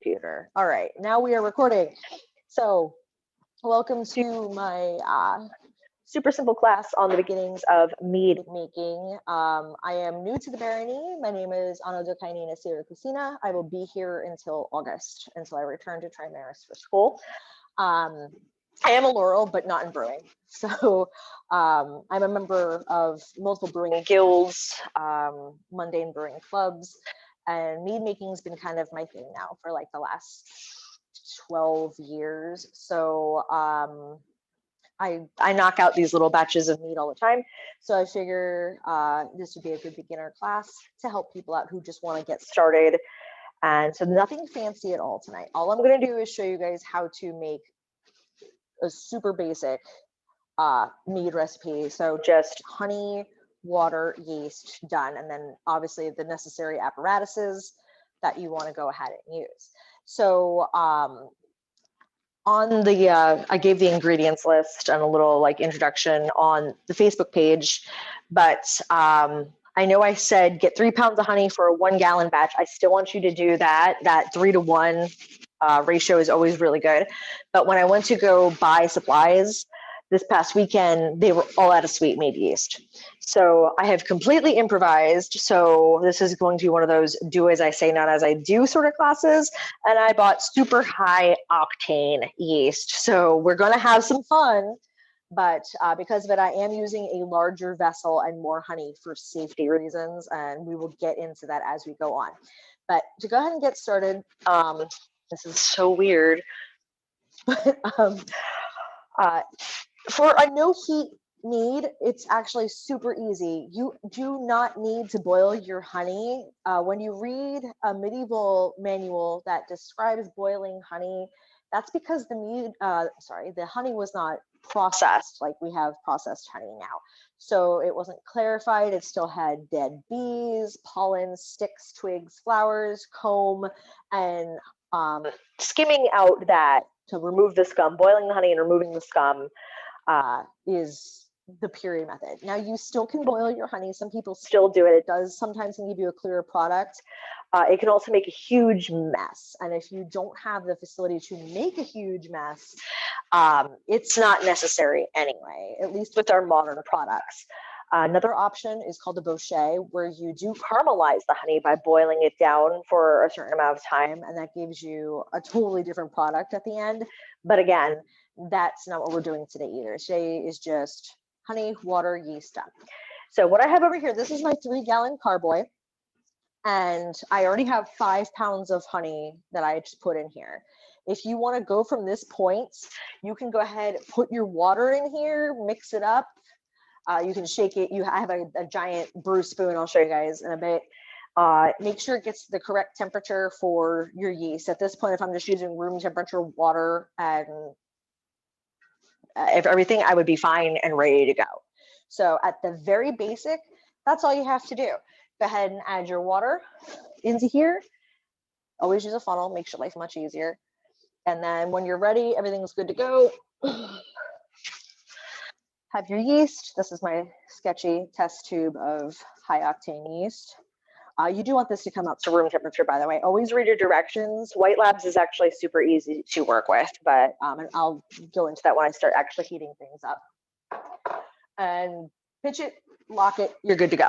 computer. All right, now we are recording. So welcome to my super simple class on the beginnings of mead making. I am new to the barony. My name is Ana Dokainina Siracusina. I will be here until August, until I return to Trimaris for school. I am a Laurel, but not in brewing. So I'm a member of multiple brewing guilds, mundane brewing clubs, and mead making has been kind of my thing now for like the last 12 years. So I knock out these little batches of mead all the time. So I figure this would be a good beginner class to help people out who just want to get started. And so nothing fancy at all tonight. All I'm going to do is show you guys how to make a super basic mead recipe. So just honey, water, yeast, done. And then obviously the necessary apparatuses that you want to go ahead and use. So on the, I gave the ingredients list and a little like introduction on the Facebook page, but I know I said get 3 pounds of honey for a 1 gallon batch. I still want you to do that. That 3 to 1 ratio is always really good. But when I went to go buy supplies this past weekend, they were all out of sweet mead yeast. So I have completely improvised. So this is going to be one of those do as I say, not as I do sort of classes. And I bought super high octane yeast. So we're going to have some fun. But because of it, I am using a larger vessel and more honey for safety reasons. And we will get into that as we go on. But to go ahead and get started, this is so weird. But for a no heat mead, it's actually super easy. You do not need to boil your honey. When you read a medieval manual that describes boiling honey, that's because the honey was not processed like we have processed honey now. So it wasn't clarified. It still had dead bees, pollen, sticks, twigs, flowers, comb, and skimming out that to remove the scum, boiling the honey and removing the scum is the puree method. Now you still can boil your honey. Some people still do it. It does sometimes give you a clearer product. It can also make a huge mess. And if you don't have the facility to make a huge mess, it's not necessary anyway, at least with our modern products. Another option is called a bochet, where you do caramelize the honey by boiling it down for a certain amount of time, and that gives you a totally different product at the end. But again, that's not what we're doing today either. Today is just honey, water, yeast, done. So what I have over here, this is my 3 gallon carboy, and I already have 5 pounds of honey that I just put in here. If you want to go from this point, you can go ahead, put your water in here, mix it up. You can shake it. I have a giant brew spoon. I'll show you guys in a bit. Make sure it gets the correct temperature for your yeast. At this point, if I'm just using room temperature water and if everything, I would be fine and ready to go. So at the very basic, that's all you have to do. Go ahead and add your water into here. Always use a funnel, makes your life much easier. And then when you're ready, everything's good to go. Have your yeast. This is my sketchy test tube of high octane yeast. You do want this to come up to room temperature, by the way. Always read your directions. White Labs is actually super easy to work with, but and I'll go into that when I start actually heating things up. And pitch it, lock it, you're good to go.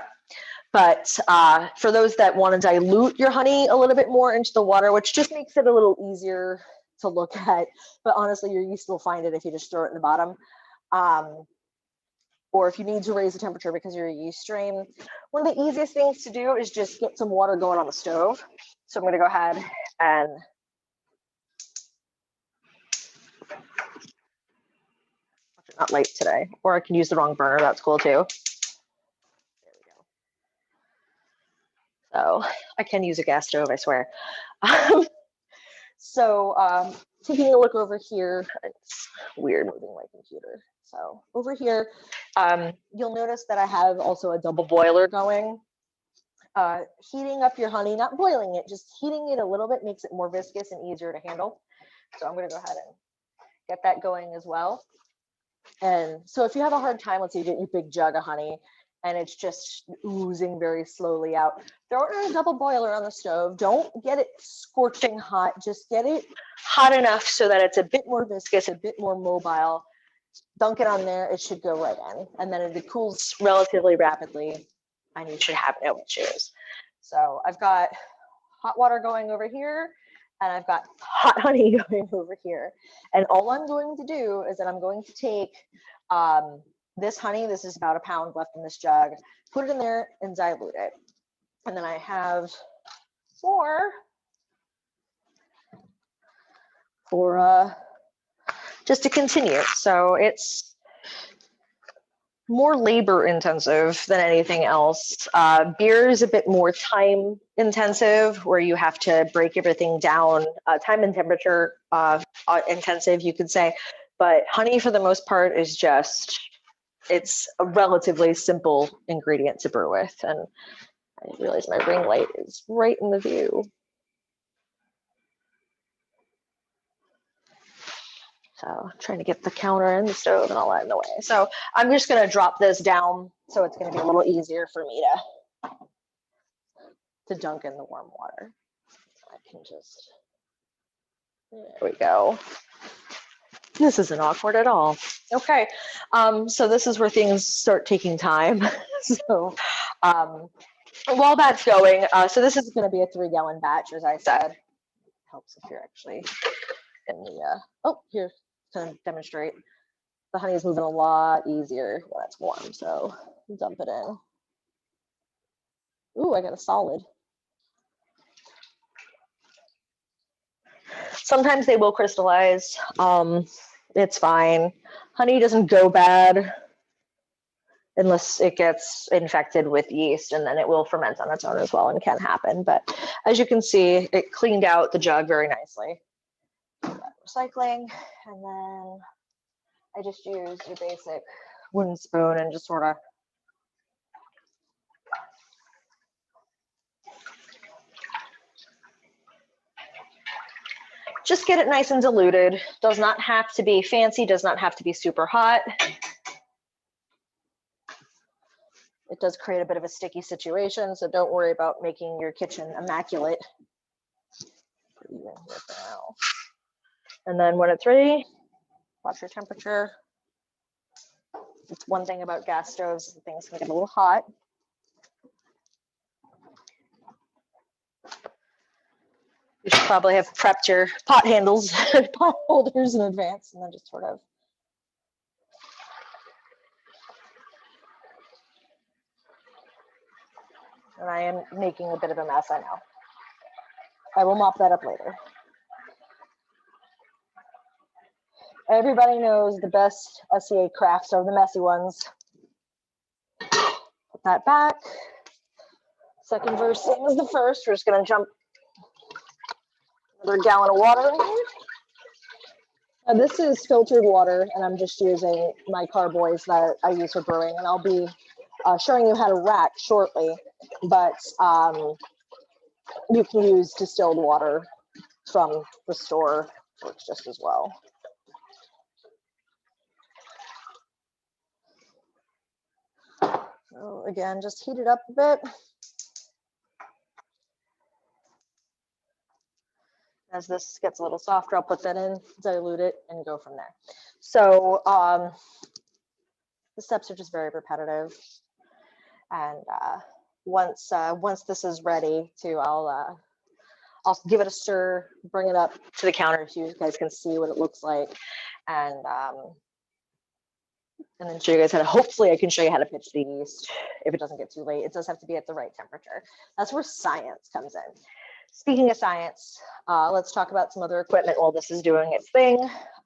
But for those that want to dilute your honey a little bit more into the water, which just makes it a little easier to look at, but honestly, your yeast will find it if you just throw it in the bottom. Or if you need to raise the temperature because you're a yeast strain, one of the easiest things to do is just get some water going on the stove. So I'm going to go ahead and not light today, or I can use the wrong burner. That's cool too. There we go. So I can use a gas stove, I swear. So taking a look over here, it's weird moving my computer. So over here, you'll notice that I have also a double boiler going. Heating up your honey, not boiling it, just heating it a little bit makes it more viscous and easier to handle. So I'm going to go ahead and get that going as well. And so if you have a hard time, let's say you get your big jug of honey and it's just oozing very slowly out. Throw it in a double boiler on the stove. Don't get it scorching hot. Just get it hot enough so that it's a bit more viscous, a bit more mobile. Dunk it on there. It should go right in. And then if it cools relatively rapidly, and you should have no issues. So I've got hot water going over here, and I've got hot honey going over here. And all I'm going to do is that I'm going to take this honey, this is about 1 pound left in this jug, put it in there and dilute it. And then I have more for just to continue. So it's more labor intensive than anything else. Beer is a bit more time intensive, where you have to break everything down, time and temperature intensive, you could say. But honey, for the most part, is just, it's a relatively simple ingredient to brew with. And I realize my ring light is right in the view. So I'm trying to get the counter and the stove and all that in the way. So I'm just going to drop this down, so it's going to be a little easier for me to dunk in the warm water. I can just, there we go. This isn't awkward at all. Okay, so this is where things start taking time. So while that's going, so this is going to be a 3-gallon batch, as I said. Helps if you're actually in the, oh, here, to demonstrate. The honey is moving a lot easier when it's warm, so dump it in. Ooh, I got a solid. Sometimes they will crystallize. It's fine. Honey doesn't go bad unless it gets infected with yeast, and then it will ferment on its own as well, and can happen. But as you can see, it cleaned out the jug very nicely. Recycling, and then I just use your basic wooden spoon and just sort of just get it nice and diluted. Does not have to be fancy, does not have to be super hot. It does create a bit of a sticky situation, so don't worry about making your kitchen immaculate. And then when it's ready, watch your temperature. It's one thing about gas stoves, things can get a little hot. You should probably have prepped your pot handles, pot holders in advance, and then just sort of. And I am making a bit of a mess, I know. I will mop that up later. Everybody knows the best SCA crafts are the messy ones. Put that back. Second verse, same as the first. We're just gonna jump another gallon of water in here. Now this is filtered water, and I'm just using my carboys that I use for brewing, and I'll be showing you how to rack shortly, but you can use distilled water from the store, works just as well. So again, just heat it up a bit. As this gets a little softer, I'll put that in, dilute it, and go from there. So the steps are just very repetitive. And once this is ready, I'll give it a stir, bring it up to the counter so you guys can see what it looks like, and then show you guys how to. Hopefully, I can show you how to pitch the yeast if it doesn't get too late. It does have to be at the right temperature. That's where science comes in. Speaking of science, let's talk about some other equipment while this is doing its thing.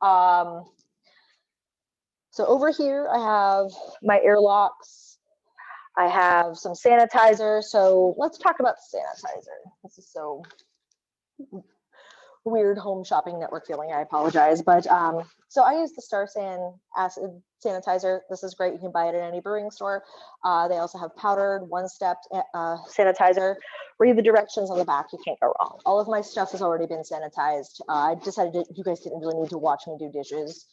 So over here, I have my Airlocks. I have some sanitizer. So let's talk about sanitizer. This is so weird home shopping network feeling. I apologize. But so I use the Star San acid sanitizer. This is great. You can buy it at any brewing store. They also have powdered one-step sanitizer. Read the directions on the back. You can't go wrong. All of my stuff has already been sanitized. I decided you guys didn't really need to watch me do dishes.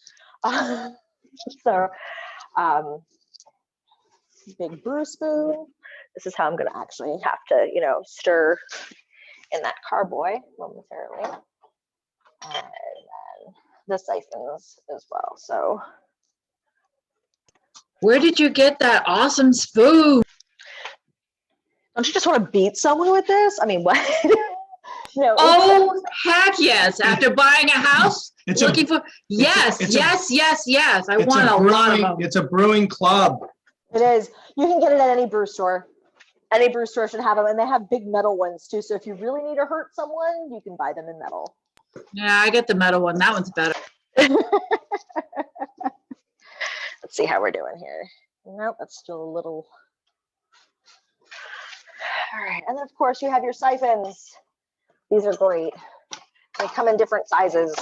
So big brew spoon. This is how I'm gonna actually have to, you know, stir in that carboy momentarily. And then the siphons as well. So where did you get that awesome spoon? don't you just want to beat someone with this? I mean, what? No. Oh, heck yes. After buying a house, It's looking for, yes, yes. I want a lot of them. It's a brewing club. It is. You can get it at any brew store. Any brew store should have them, and they have big metal ones too. So if you really need to hurt someone, you can buy them in metal. Yeah, I get the metal one. That one's better. Let's see how we're doing here. Nope, that's still a little. All right, and then of course you have your siphons. These are great. They come in different sizes.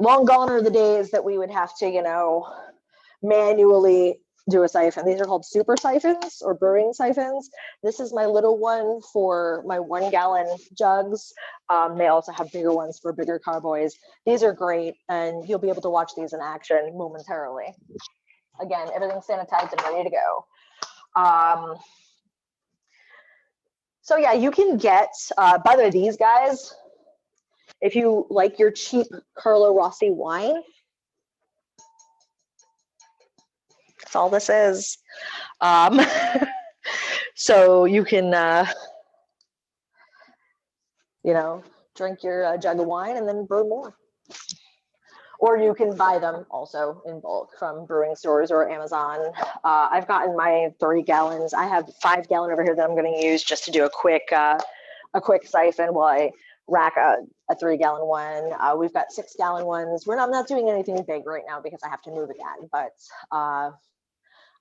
Long gone are the days that we would have to, you know, manually do a siphon. These are called super siphons or brewing siphons. This is my little one for my 1 gallon jugs. They also have bigger ones for bigger carboys. These are great, and you'll be able to watch these in action momentarily. Again, everything's sanitized and ready to go. So yeah, you can get, by the way, these guys, if you like your cheap Carlo Rossi wine, that's all this is. So you can, you know, drink your jug of wine and then brew more. Or you can buy them also in bulk from brewing stores or Amazon. I've gotten my 3 gallons. I have 5 gallon over here that I'm going to use just to do a quick siphon while I rack a 3 gallon one. We've got 6 gallon ones. I'm not doing anything big right now because I have to move again, but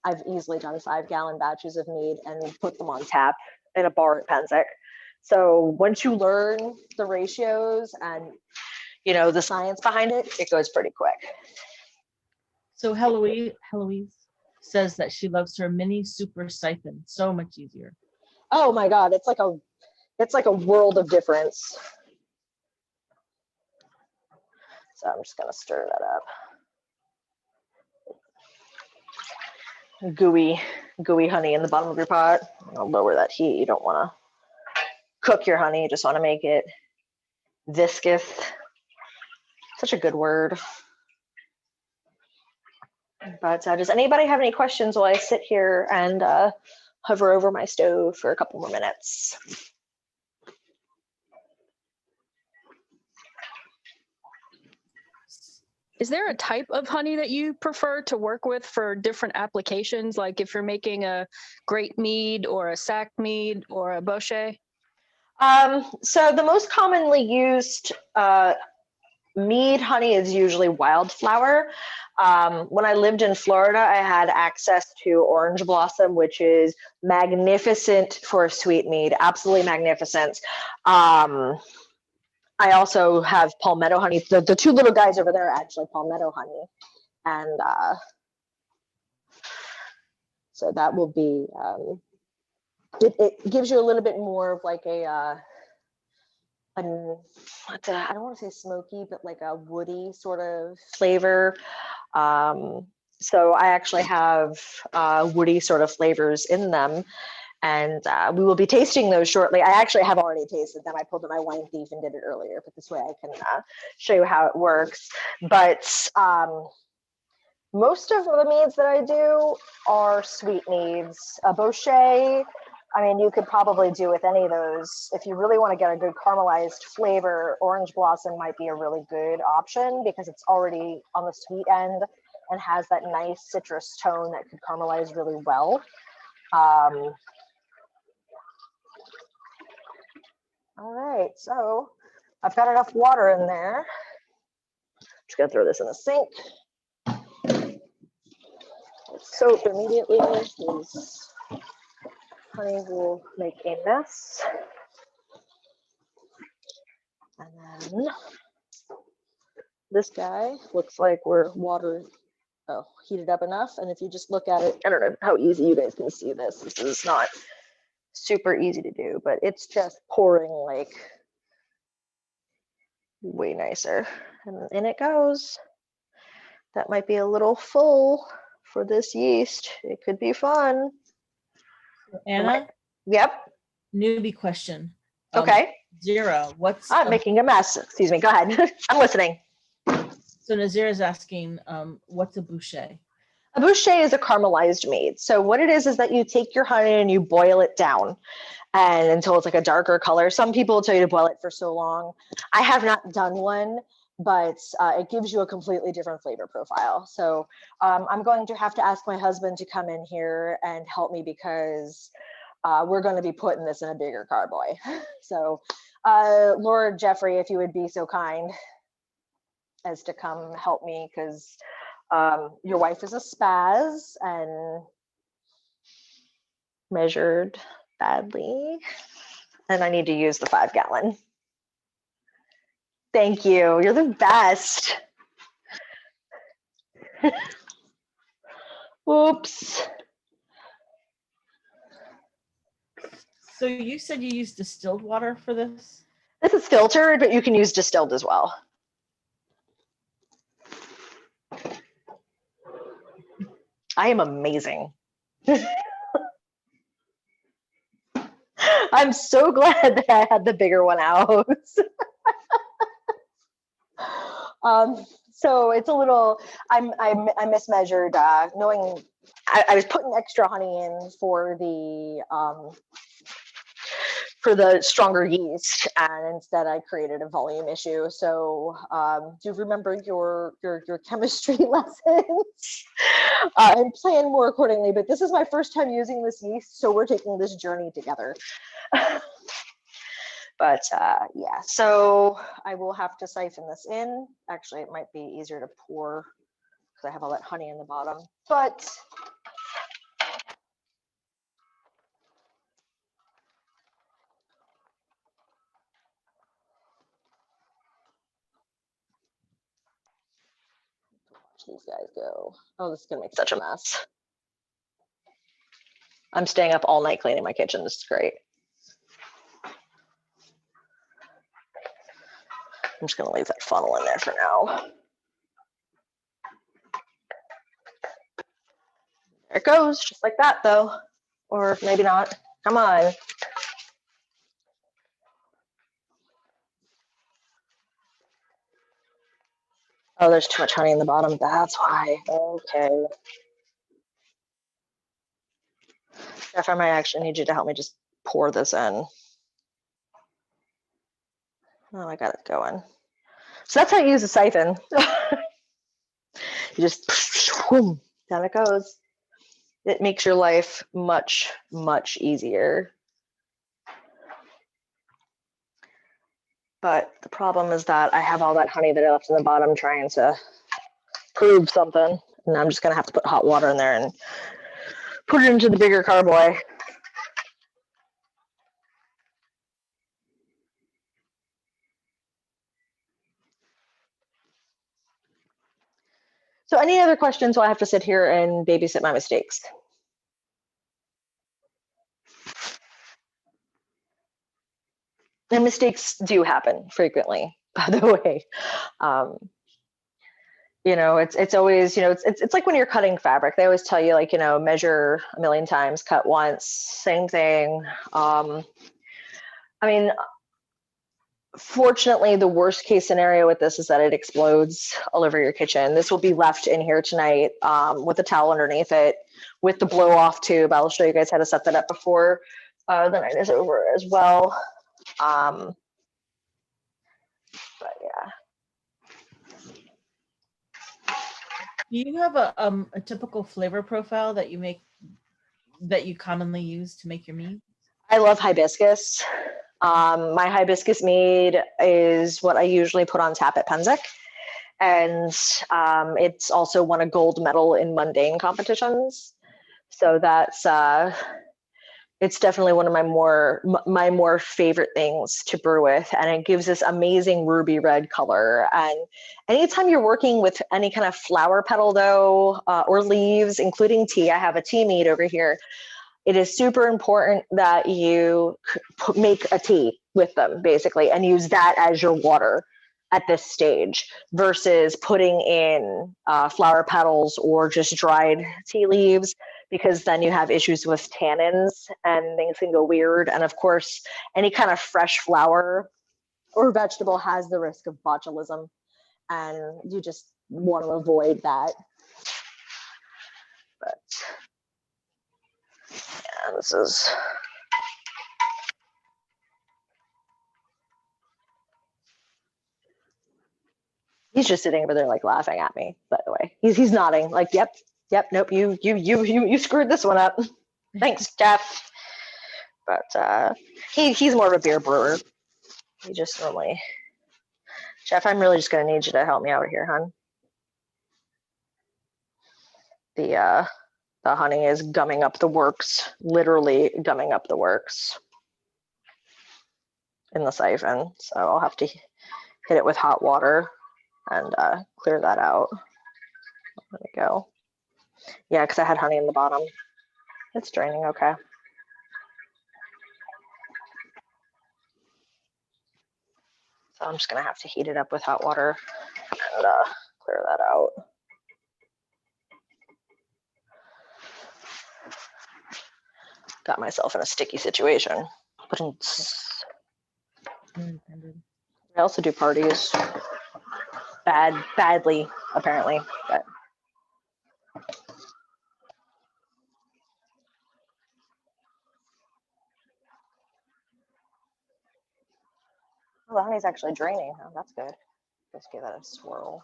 I've easily done 5 gallon batches of mead and put them on tap in a bar at Pennsic. So once you learn the ratios and, you know, the science behind it, it goes pretty quick. So Heloise says that she loves her mini super siphon. So much easier. Oh my God, it's like a world of difference. So I'm just gonna stir that up. Gooey honey in the bottom of your pot. I'll lower that heat. You don't want to cook your honey. You just want to make it viscous. Such a good word. But does anybody have any questions while I sit here and hover over my stove for a couple more minutes? Is there a type of honey that you prefer to work with for different applications? Like if you're making a great mead or a sack mead or a bochet? So the most commonly used mead honey is usually wildflower. When I lived in Florida, I had access to orange blossom, which is magnificent for a sweet mead, absolutely magnificent. I also have palmetto honey. The 2 little guys over there are actually palmetto honey. And so that will be, it gives you a little bit more of like I don't want to say smoky, but like a woody sort of flavor. So I actually have woody sort of flavors in them. And we will be tasting those shortly. I actually have already tasted them. I pulled out my wine thief and did it earlier, but this way I can show you how it works. But most of the meads that I do are sweet meads. A bochet, I mean, you could probably do with any of those. If you really want to get a good caramelized flavor, orange blossom might be a really good option because it's already on the sweet end and has that nice citrus tone that could caramelize really well. All right, so I've got enough water in there. Just gonna throw this in the sink. Soap immediately because honey will make a mess. And then this guy looks like we're heated up enough. And if you just look at it, I don't know how easy you guys can see this. This is not super easy to do, but it's just pouring like way nicer. And in it goes. That might be a little full for this yeast. It could be fun. Anna, Yep. newbie question. Okay. Zira, what's I'm making a mess. Excuse me. Go ahead. I'm listening. so Nazira's asking, what's a boucher? A boucher is a caramelized mead. So what it is that you take your honey and you boil it down and until it's like a darker color. Some people will tell you to boil it for so long. I have not done one, but it gives you a completely different flavor profile. So I'm going to have to ask my husband to come in here and help me because we're going to be putting this in a bigger carboy. So Lord Jeffrey, if you would be so kind as to come help me, because your wife is a spaz and measured badly, and I need to use the 5-gallon. Thank you. You're the best. Whoops. So you said you use distilled water for this? This is filtered, but you can use distilled as well. I am amazing. I'm so glad that I had the bigger one out. So it's a little, I mismeasured, knowing I was putting extra honey in for the stronger yeast, and instead I created a volume issue. So do remember your chemistry lessons and plan more accordingly. But this is my first time using this yeast, so we're taking this journey together. But yeah, so I will have to siphon this in. Actually, it might be easier to pour because I have all that honey in the bottom. But watch these guys go. Oh, this is gonna make such a mess. I'm staying up all night cleaning my kitchen. This is great. I'm just gonna leave that funnel in there for now. There it goes, just like that though. Or maybe not. Come on. Oh, there's too much honey in the bottom. That's why. Okay. Jeff, I might actually need you to help me just pour this in. Oh, I got it going. So that's how you use a siphon. You just, whoom, down it goes. It makes your life much, much easier. But the problem is that I have all that honey that I left in the bottom trying to prove something. And I'm just gonna have to put hot water in there and put it into the bigger carboy. So any other questions while I have to sit here and babysit my mistakes? And mistakes do happen frequently, by the way. You know, it's always, you know, it's like when you're cutting fabric, they always tell you, like, you know, measure 1,000,000 times, cut once, same thing. I mean, fortunately, the worst case scenario with this is that it explodes all over your kitchen. This will be left in here tonight with a towel underneath it with the blow off tube. I'll show you guys how to set that up before the night is over as well. But yeah. Do you have a typical flavor profile that you commonly use to make your mead? I love hibiscus. My hibiscus mead is what I usually put on tap at Penzic. And it's also won a gold medal in mundane competitions. So that's, it's definitely one of my more favorite things to brew with. And it gives this amazing ruby red color. And anytime you're working with any kind of flower petal dough or leaves, including tea, I have a tea mead over here. It is super important that you make a tea with them, basically, and use that as your water at this stage versus putting in flower petals or just dried tea leaves, because then you have issues with tannins and things can go weird. And of course, any kind of fresh flour or vegetable has the risk of botulism, and you just want to avoid that. But yeah, this is. He's just sitting over there like laughing at me, by the way. He's nodding like, yep, nope, you screwed this one up. Thanks, Jeff. But he's more of a beer brewer. He just normally. Jeff, I'm really just gonna need you to help me out here, hon. The honey is gumming up the works, literally gumming up the works in the siphon. So I'll have to hit it with hot water and clear that out. There we go. Yeah, because I had honey in the bottom. It's draining, okay. So I'm just gonna have to heat it up with hot water and clear that out. Got myself in a sticky situation. I also do parties. Badly, apparently, but. Oh, the honey's actually draining. Oh, that's good. Let's give that a swirl.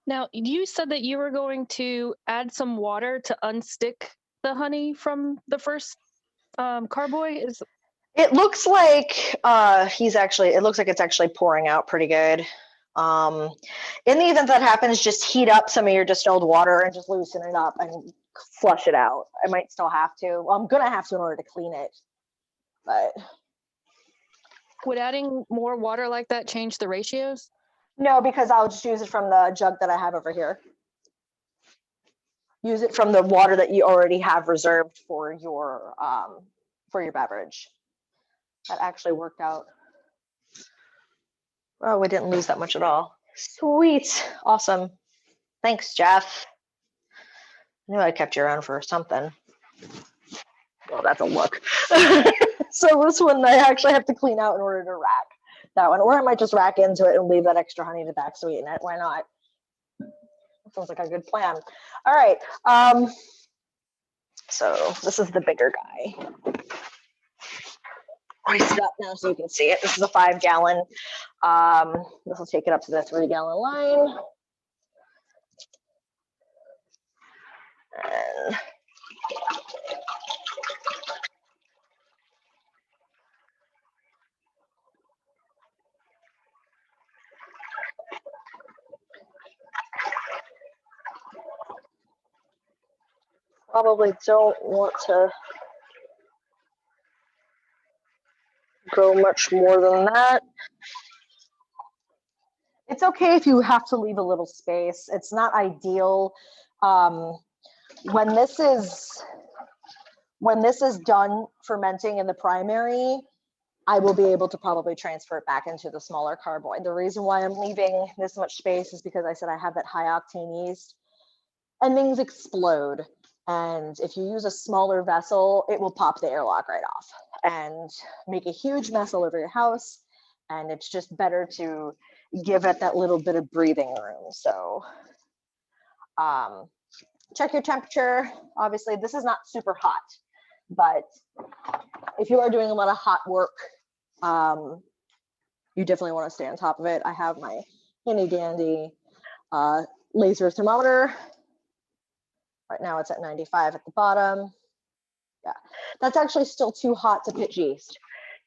Now, you said that you were going to add some water to unstick the honey from the first carboy. It looks like it looks like it's actually pouring out pretty good. In the event that happens, just heat up some of your distilled water and just loosen it up and flush it out. I might still have to. Well, I'm gonna have to in order to clean it. But would adding more water like that change the ratios? No, because I'll just use it from the jug that I have over here. Use it from the water that you already have reserved for your beverage. That actually worked out. Oh, we didn't lose that much at all. Sweet, awesome. Thanks, Jeff. I knew I kept you around for something. Well, that's a look. So this one I actually have to clean out in order to rack that one, or I might just rack into it and leave that extra honey to back sweeten it. Why not? That sounds like a good plan. All right. So this is the bigger guy. Hoist it up now so you can see it. This is a 5-gallon. This will take it up to the 3-gallon line. And probably don't want to go much more than that. It's okay if you have to leave a little space. It's not ideal. When this is done fermenting in the primary, I will be able to probably transfer it back into the smaller carboy. The reason why I'm leaving this much space is because I said I have that high octane yeast and things explode. And if you use a smaller vessel, it will pop the airlock right off and make a huge mess all over your house. And it's just better to give it that little bit of breathing room. So check your temperature. Obviously, this is not super hot, but if you are doing a lot of hot work, you definitely want to stay on top of it. I have my handy dandy laser thermometer. Right now it's at 95 at the bottom. Yeah, that's actually still too hot to pitch yeast.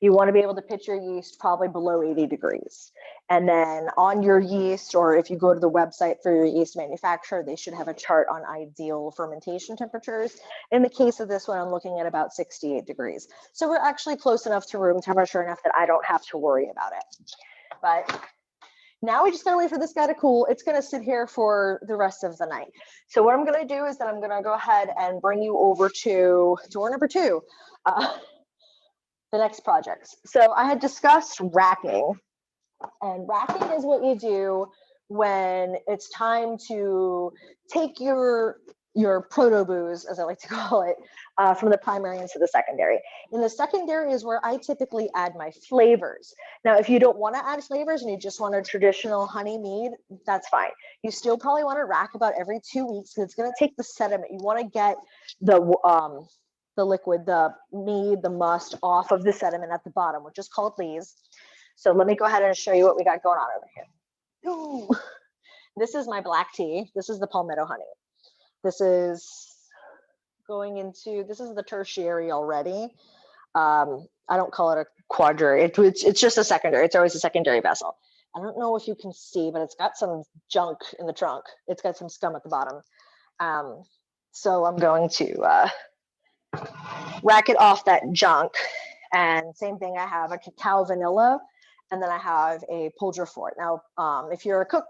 You want to be able to pitch your yeast probably below 80 degrees. And then on your yeast, or if you go to the website for your yeast manufacturer, they should have a chart on ideal fermentation temperatures. In the case of this one, I'm looking at about 68 degrees. So we're actually close enough to room temperature enough that I don't have to worry about it. But now we just gotta wait for this guy to cool. It's gonna sit here for the rest of the night. So what I'm gonna do is that I'm gonna go ahead and bring you over to door number 2. The next projects. So I had discussed racking, and racking is what you do when it's time to take your proto booze, as I like to call it, from the primary into the secondary. In the secondary is where I typically add my flavors. Now, if you don't want to add flavors and you just want a traditional honey mead, that's fine. You still probably want to rack about every 2 weeks because it's going to take the sediment. You want to get the liquid, the mead, the must off of the sediment at the bottom, which is called lees. So let me go ahead and show you what we got going on over here. Ooh. This is my black tea. This is the Palmetto Honey. This is going into, this is the tertiary already. I don't call it a quadrary. It's just a secondary. It's always a secondary vessel. I don't know if you can see, but it's got some junk in the trunk. It's got some scum at the bottom. So I'm going to rack it off that junk. And same thing, I have a cacao vanilla, and then I have a Poultry Fort. Now, if you're a cook,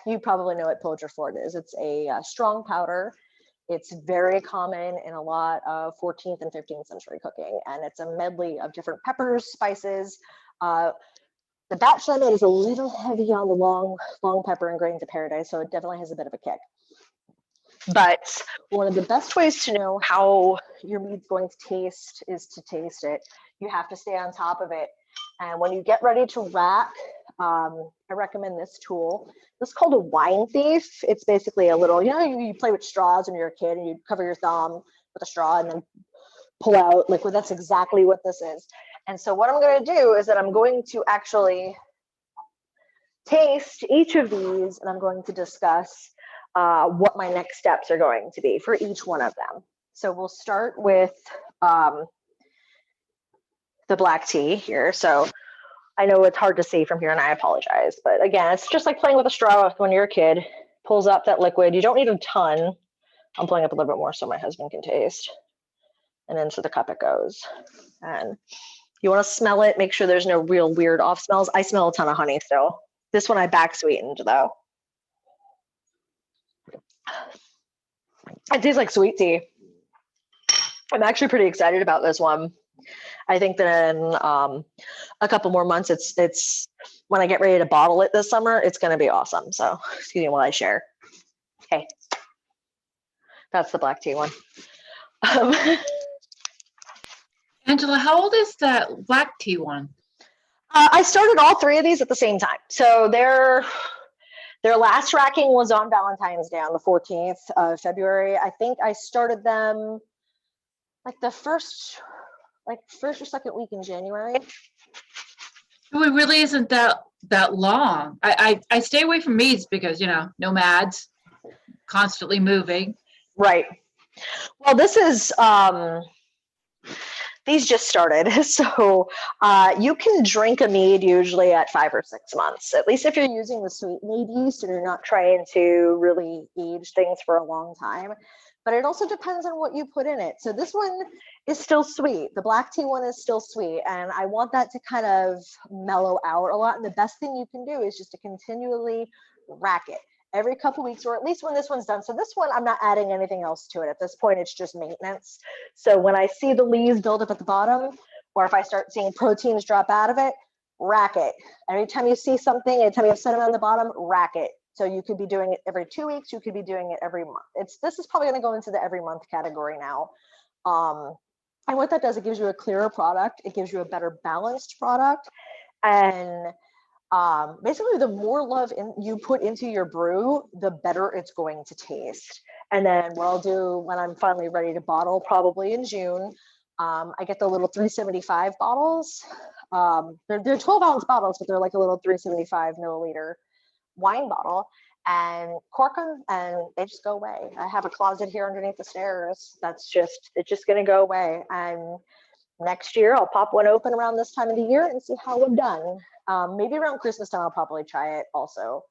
you probably know what Poultry Fort is. It's a strong powder. It's very common in a lot of 14th and 15th century cooking, and it's a medley of different peppers, spices. The batch that I made is a little heavy on the long pepper and grains of paradise, so it definitely has a bit of a kick. But one of the best ways to know how your mead's going to taste is to taste it. You have to stay on top of it. And when you get ready to rack, I recommend this tool. This is called a wine thief. It's basically a little, you play with straws when you're a kid and you cover your thumb with a straw and then pull out liquid. That's exactly what this is. And so what I'm going to do is that I'm going to actually taste each of these, and I'm going to discuss what my next steps are going to be for each one of them. So we'll start with the black tea here. So I know it's hard to see from here and I apologize, but again, it's just like playing with a straw when you're a kid. Pulls up that liquid. You don't need a ton. I'm pulling up a little bit more so my husband can taste. And into the cup it goes. And you want to smell it, make sure there's no real weird off smells. I smell a ton of honey still. This one I back sweetened though. It tastes like sweet tea. I'm actually pretty excited about this one. I think that in a couple more months, it's when I get ready to bottle it this summer, it's going to be awesome. So excuse me while I share. Okay, that's the black tea one. Angela, how old is that black tea one? I started all three of these at the same time. So their last racking was on Valentine's Day on the 14th of February. I think I started them like the first or second week in January. It really isn't that long. I stay away from meads because, nomads, constantly moving. Right. Well, this is, these just started. So you can drink a mead usually at 5 or 6 months, at least if you're using the sweet mead yeast and you're not trying to really age things for a long time. But it also depends on what you put in it. So this one is still sweet. The black tea one is still sweet. And I want that to kind of mellow out a lot. And the best thing you can do is just to continually rack it every couple weeks, or at least when this one's done. So this one, I'm not adding anything else to it. At this point, it's just maintenance. So when I see the leaves build up at the bottom, or if I start seeing proteins drop out of it, rack it. Every time you see something, anytime you have sediment on the bottom, rack it. So you could be doing it every 2 weeks. You could be doing it every month. This is probably going to go into the every month category now. And what that does, it gives you a clearer product. It gives you a better balanced product. And basically, the more love you put into your brew, the better it's going to taste. And then what I'll do when I'm finally ready to bottle, probably in June, I get the little 375 bottles. They're 12-ounce bottles, but they're like a little 375 milliliter wine bottle, and cork them, and they just go away. I have a closet here underneath the stairs. It's just going to go away. And next year I'll pop one open around this time of the year and see how I'm done. Maybe around Christmas time I'll probably try it also.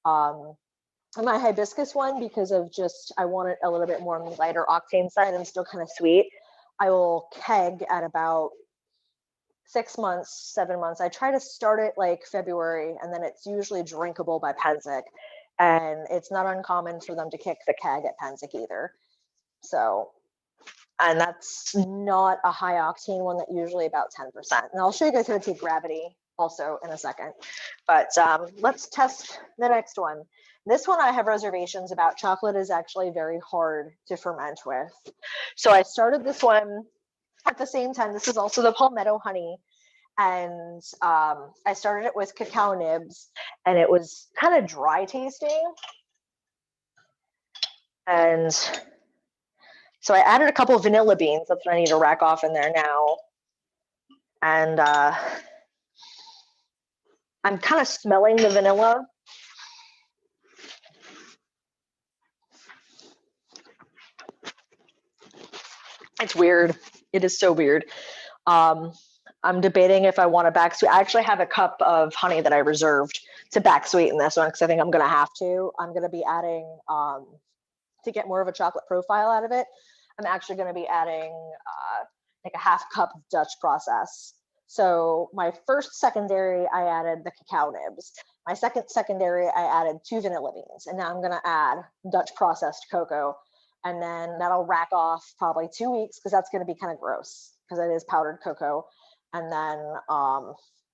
My hibiscus one, because of I want it a little bit more on the lighter octane side and still kind of sweet, I will keg at about 6 months, 7 months. I try to start it like February, and then it's usually drinkable by Pensick. And it's not uncommon for them to kick the keg at Pensick either. So, and that's not a high octane one, that usually about 10%. And I'll show you guys how to take gravity also in a second. But let's test the next one. This one I have reservations about. Chocolate is actually very hard to ferment with. So I started this one at the same time. This is also the Palmetto Honey. And I started it with cacao nibs, and it was kind of dry tasting. And so I added a couple of vanilla beans. That's what I need to rack off in there now. And I'm kind of smelling the vanilla. It's weird. It is so weird. I'm debating if I want to back sweeten. I actually have a cup of honey that I reserved to back sweeten this one because I think I'm going to have to. I'm going to be adding, to get more of a chocolate profile out of it, I'm actually going to be adding like a half cup of Dutch process. So my first secondary, I added the cacao nibs. My second secondary, I added 2 vanilla beans. And now I'm going to add Dutch processed cocoa. And then that'll rack off probably 2 weeks because that's going to be kind of gross because it is powdered cocoa. And then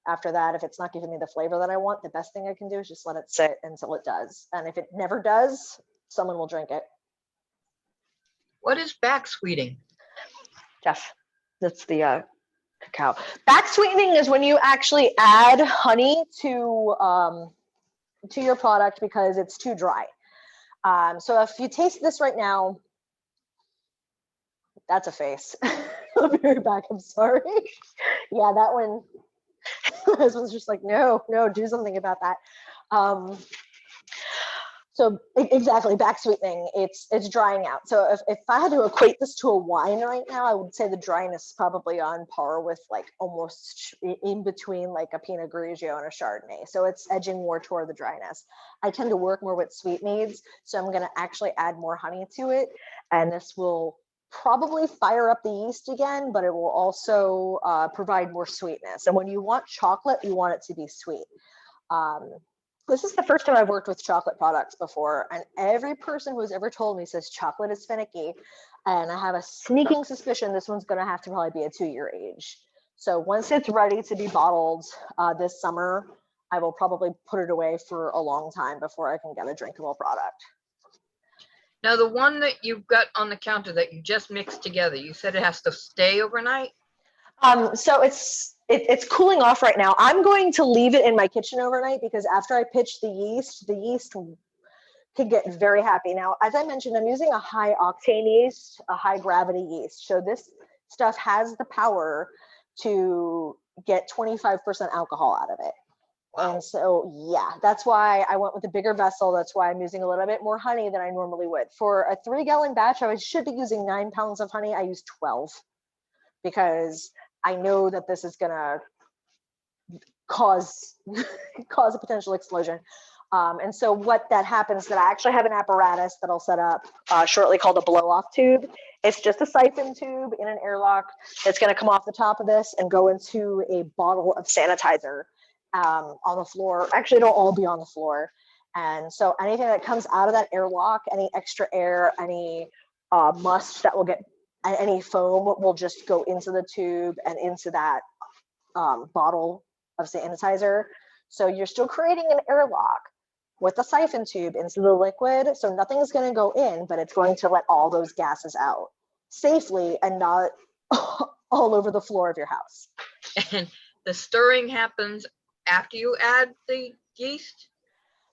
after that, if it's not giving me the flavor that I want, the best thing I can do is just let it sit until it does. And if it never does, someone will drink it. What is back sweeting? Jeff, that's the cacao. Back sweetening is when you actually add honey to your product because it's too dry. So if you taste this right now, that's a face. I'll be right back. I'm sorry. Yeah, that one. This one's just like, no, do something about that. So exactly, back sweetening, it's drying out. So if I had to equate this to a wine right now, I would say the dryness is probably on par with like almost in between like a Pinot Grigio and a Chardonnay. So it's edging more toward the dryness. I tend to work more with sweet meads, so I'm going to actually add more honey to it, and this will probably fire up the yeast again, but it will also provide more sweetness. And when you want chocolate, you want it to be sweet. This is the first time I've worked with chocolate products before, and every person who's ever told me says chocolate is finicky, and I have a sneaking suspicion this one's going to have to probably be a 2-year age. So once it's ready to be bottled this summer, I will probably put it away for a long time before I can get a drinkable product. Now, the one that you've got on the counter that you just mixed together, you said it has to stay overnight? So it's cooling off right now. I'm going to leave it in my kitchen overnight because after I pitch the yeast can get very happy. Now, as I mentioned, I'm using a high octane yeast, a high gravity yeast. So this stuff has the power to get 25% alcohol out of it. And so, yeah, that's why I went with a bigger vessel. That's why I'm using a little bit more honey than I normally would. For a 3-gallon batch, I should be using 9 pounds of honey. I use 12 because I know that this is going to cause a potential explosion. And so what that happens, that I actually have an apparatus that I'll set up shortly called a blow-off tube. It's just a siphon tube in an airlock. It's going to come off the top of this and go into a bottle of sanitizer on the floor. Actually, it'll all be on the floor. And so anything that comes out of that airlock, any extra air, any must that will get, any foam will just go into the tube and into that bottle of sanitizer. So you're still creating an airlock with a siphon tube into the liquid. So nothing's going to go in, but it's going to let all those gases out safely and not all over the floor of your house. And the stirring happens after you add the yeast?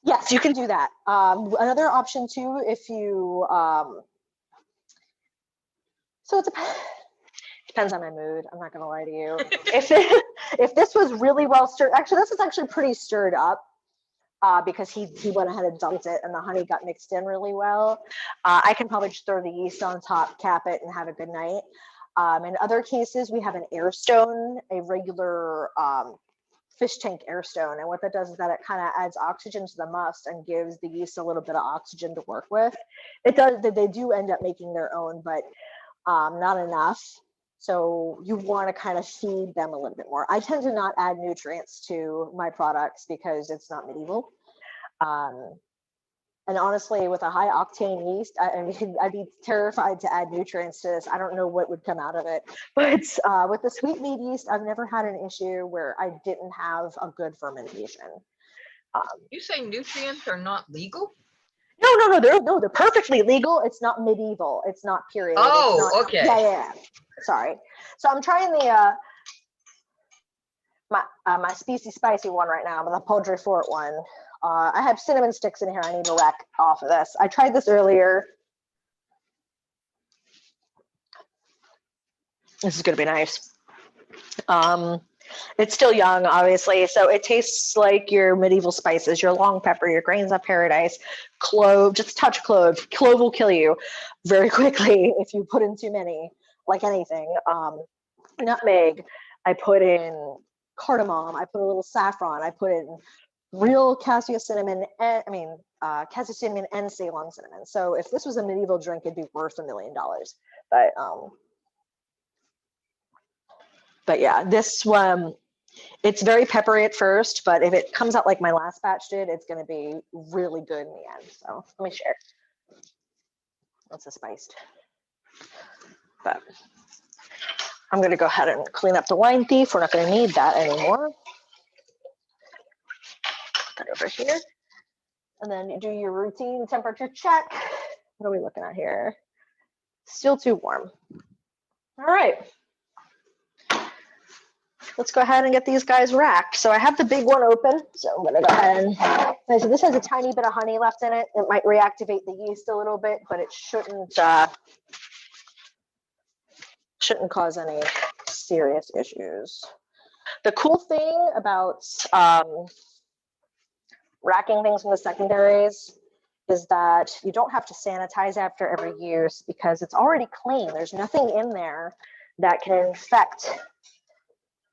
Yes, you can do that. Another option too, if you, so it depends on my mood. I'm not gonna lie to you. If this was really well stirred, actually this is actually pretty stirred up because he went ahead and dumped it and the honey got mixed in really well. I can probably just throw the yeast on top, cap it, and have a good night. In other cases, we have an air stone, a regular fish tank air stone, and what that does is that it kind of adds oxygen to the must and gives the yeast a little bit of oxygen to work with. It does, they do end up making their own, but not enough. So you want to kind of feed them a little bit more. I tend to not add nutrients to my products because it's not medieval. And honestly, with a high octane yeast, I mean, I'd be terrified to add nutrients to this. I don't know what would come out of it. But with the sweet mead yeast, I've never had an issue where I didn't have a good fermentation. You say nutrients are not legal? No, they're perfectly legal. It's not medieval. It's not period. Oh, it's not, okay. Yeah. Sorry. So I'm trying the my species spicy one right now, the Poultry Fort one. I have cinnamon sticks in here. I need to rack off of this. I tried this earlier. This is gonna be nice. It's still young, obviously, so it tastes like your medieval spices, your long pepper, your grains of paradise, clove, just a touch of clove. Clove will kill you very quickly if you put in too many, like anything. Nutmeg, I put in cardamom, I put a little saffron, I put in real cassia cinnamon, cassia cinnamon and Ceylon cinnamon. So if this was a medieval drink, it'd be worth $1 million. But yeah, this one, it's very peppery at first, but if it comes out like my last batch did, it's going to be really good in the end. So let me share. That's a spiced. But I'm going to go ahead and clean up the wine thief. We're not going to need that anymore. Put that over here. And then you do your routine temperature check. What are we looking at here? Still too warm. All right. Let's go ahead and get these guys racked. So I have the big one open, so I'm gonna go ahead and, so this has a tiny bit of honey left in it. It might reactivate the yeast a little bit, but it shouldn't cause any serious issues. The cool thing about racking things from the secondaries is that you don't have to sanitize after every use because it's already clean. There's nothing in there that can infect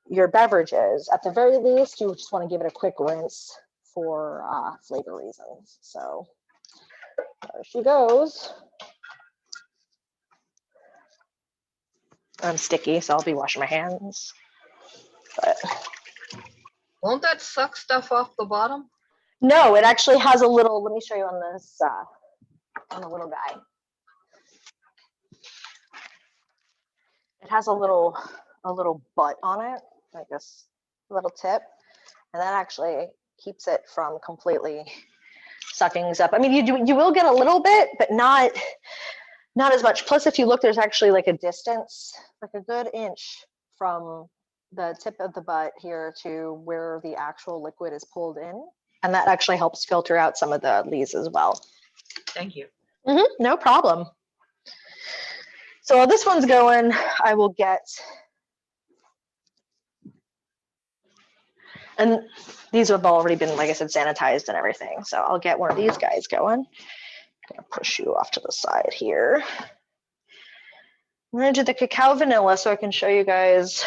your beverages. At the very least, you just want to give it a quick rinse for flavor reasons. So there she goes. I'm sticky, so I'll be washing my hands. But Won't that suck stuff off the bottom? no, it actually has a little, let me show you on this, on the little guy. It has a little butt on it, like this little tip, and that actually keeps it from completely sucking up. I mean, you will get a little bit, but not as much. Plus, if you look, there's actually like a distance, like a good inch from the tip of the butt here to where the actual liquid is pulled in, and that actually helps filter out some of the lees as well. Thank you. No problem. So while this one's going, I will get, and these have already been, like I said, sanitized and everything. So I'll get one of these guys going. I'm gonna push you off to the side here. I'm gonna do the cacao vanilla so I can show you guys.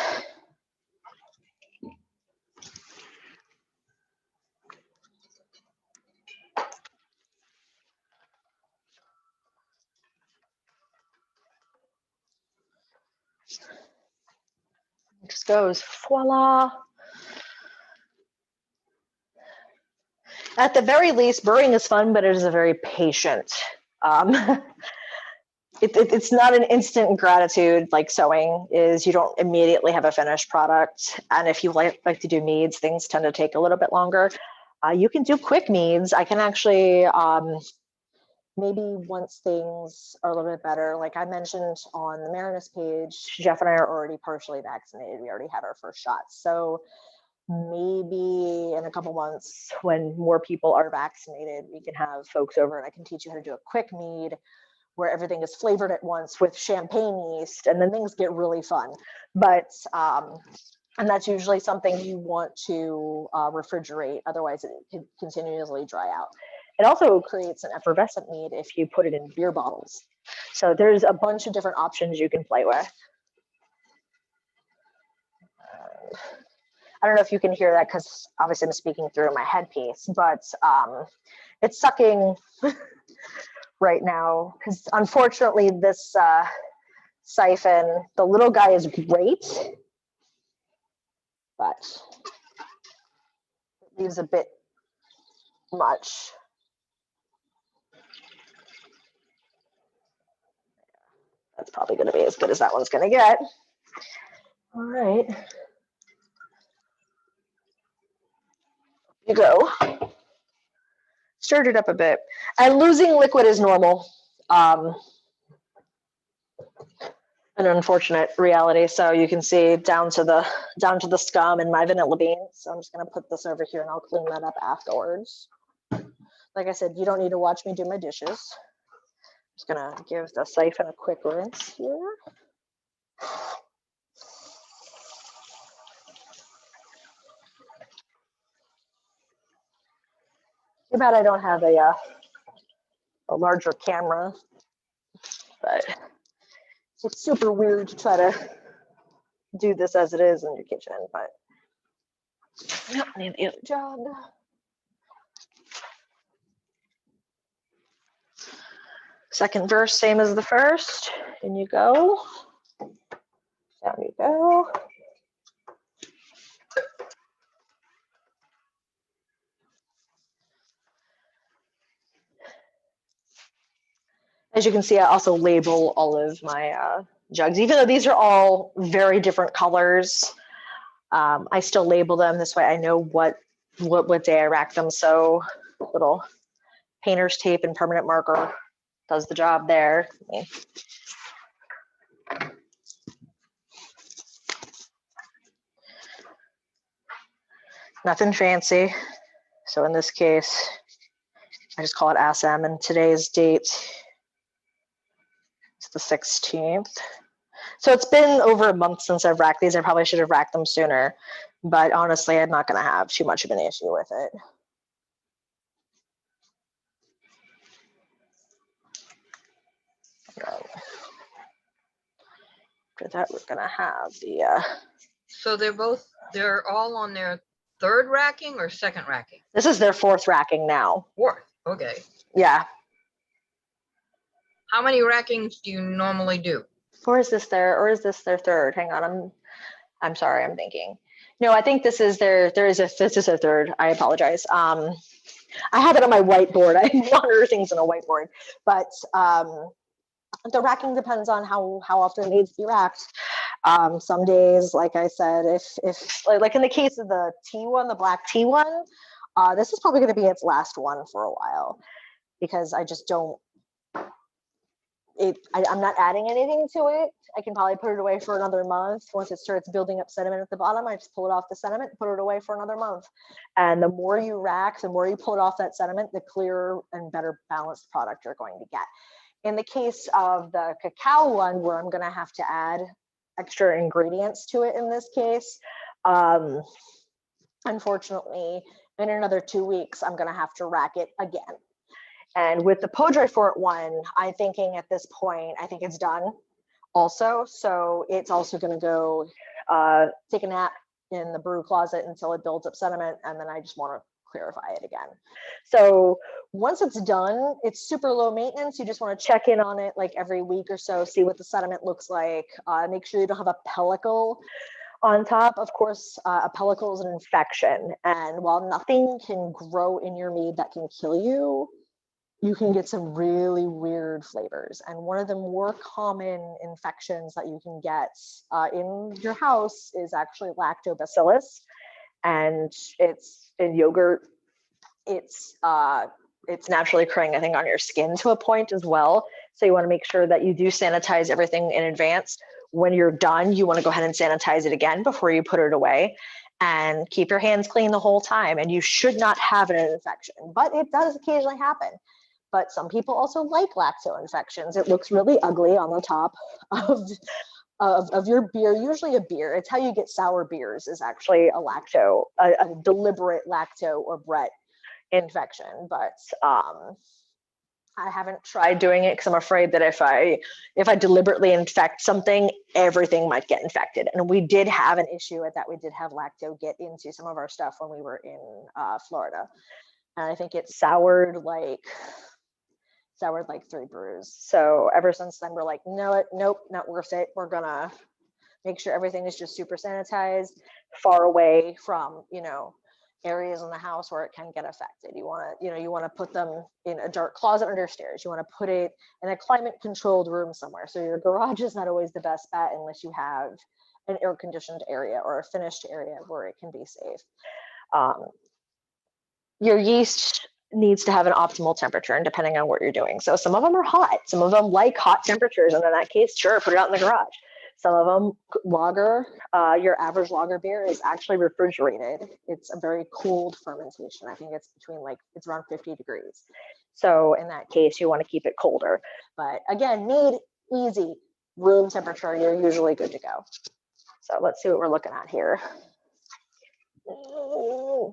It just goes, voila. At the very least, brewing is fun, but it is a very patient. It's not an instant gratitude like sewing is. You don't immediately have a finished product. And if you like to do meads, things tend to take a little bit longer. You can do quick meads. I can actually, maybe once things are a little bit better, like I mentioned on the Marinus page, Jeff and I are already partially vaccinated. We already had our first shots. So maybe in a couple months when more people are vaccinated, we can have folks over and I can teach you how to do a quick mead where everything is flavored at once with champagne yeast, and then things get really fun. But and that's usually something you want to refrigerate, otherwise it can continuously dry out. It also creates an effervescent mead if you put it in beer bottles. So there's a bunch of different options you can play with. I don't know if you can hear that because obviously I'm speaking through my headpiece, but it's sucking right now because unfortunately this siphon, the little guy is great, but it leaves a bit much. That's probably going to be as good as that one's going to get. All right. You go. Stirred it up a bit. And losing liquid is normal. An unfortunate reality. So you can see down to the scum in my vanilla bean. So I'm just going to put this over here and I'll clean that up afterwards. Like I said, you don't need to watch me do my dishes. Just gonna give the siphon a quick rinse here. Too bad I don't have a larger camera, but it's super weird to try to do this as it is in your kitchen, but I don't need the other job. Second verse, same as the first. In you go. Down you go. As you can see, I also label all of my jugs, even though these are all very different colors. I still label them this way. I know what day I rack them. So little painter's tape and permanent marker does the job there. Nothing fancy. So in this case, I just call it SM, and today's date is the 16th. So it's been over a month since I've racked these. I probably should have racked them sooner, but honestly, I'm not going to have too much of an issue with it. After that, we're going to have the... So they're all on their third racking or second racking? This is their fourth racking now. Fourth, okay. Yeah. How many rackings do you normally do? Or is this their third? Hang on, I'm sorry, I'm thinking. No, I think this is their third. I apologize. I have it on my whiteboard. I monitor things on a whiteboard, but the racking depends on how often it needs to be racked. Some days, like I said, if like in the case of the tea one, the black tea one, this is probably going to be its last one for a while, because I just don't. I'm not adding anything to it. I can probably put it away for another month. Once it starts building up sediment at the bottom, I just pull it off the sediment, put it away for another month. And the more you rack, the more you pull it off that sediment, the clearer and better balanced product you're going to get. In the case of the cacao one, where I'm going to have to add extra ingredients to it in this case, unfortunately, in another 2 weeks, I'm going to have to rack it again. And with the Podre Fort one, I'm thinking at this point, I think it's done also. So it's also going to go take a nap in the brew closet until it builds up sediment. And then I just want to clarify it again. So once it's done, it's super low maintenance. You just want to check in on it like every week or so, see what the sediment looks like. Make sure you don't have a pellicle on top. Of course, a pellicle is an infection. And while nothing can grow in your mead that can kill you, you can get some really weird flavors. And one of the more common infections that you can get in your house is actually lactobacillus. And it's in yogurt. It's naturally occurring, I think, on your skin to a point as well. So you want to make sure that you do sanitize everything in advance. When you're done, you want to go ahead and sanitize it again before you put it away. And keep your hands clean the whole time. And you should not have an infection, but it does occasionally happen. But some people also like lacto infections. It looks really ugly on the top of your beer, usually a beer. It's how you get sour beers, is actually a deliberate lacto or Brett infection. But I haven't tried doing it because I'm afraid that if I deliberately infect something, everything might get infected. And we did have an issue with that. We did have lacto get into some of our stuff when we were in Florida. And I think it soured like 3 brews. So ever since then, we're like, nope, not worth it. We're gonna make sure everything is just super sanitized, far away from, areas in the house where it can get affected. You want to, you want to put them in a dark closet under stairs. You want to put it in a climate controlled room somewhere. So your garage is not always the best bet unless you have an air conditioned area or a finished area where it can be safe. Your yeast needs to have an optimal temperature, and depending on what you're doing. So some of them are hot, some of them like hot temperatures, and in that case, sure, put it out in the garage. Some of them, lager, your average lager beer is actually refrigerated. It's a very cooled fermentation. I think it's it's around 50 degrees. So in that case, you want to keep it colder. But again, Mead, easy, room temperature, you're usually good to go. So let's see what we're looking at here.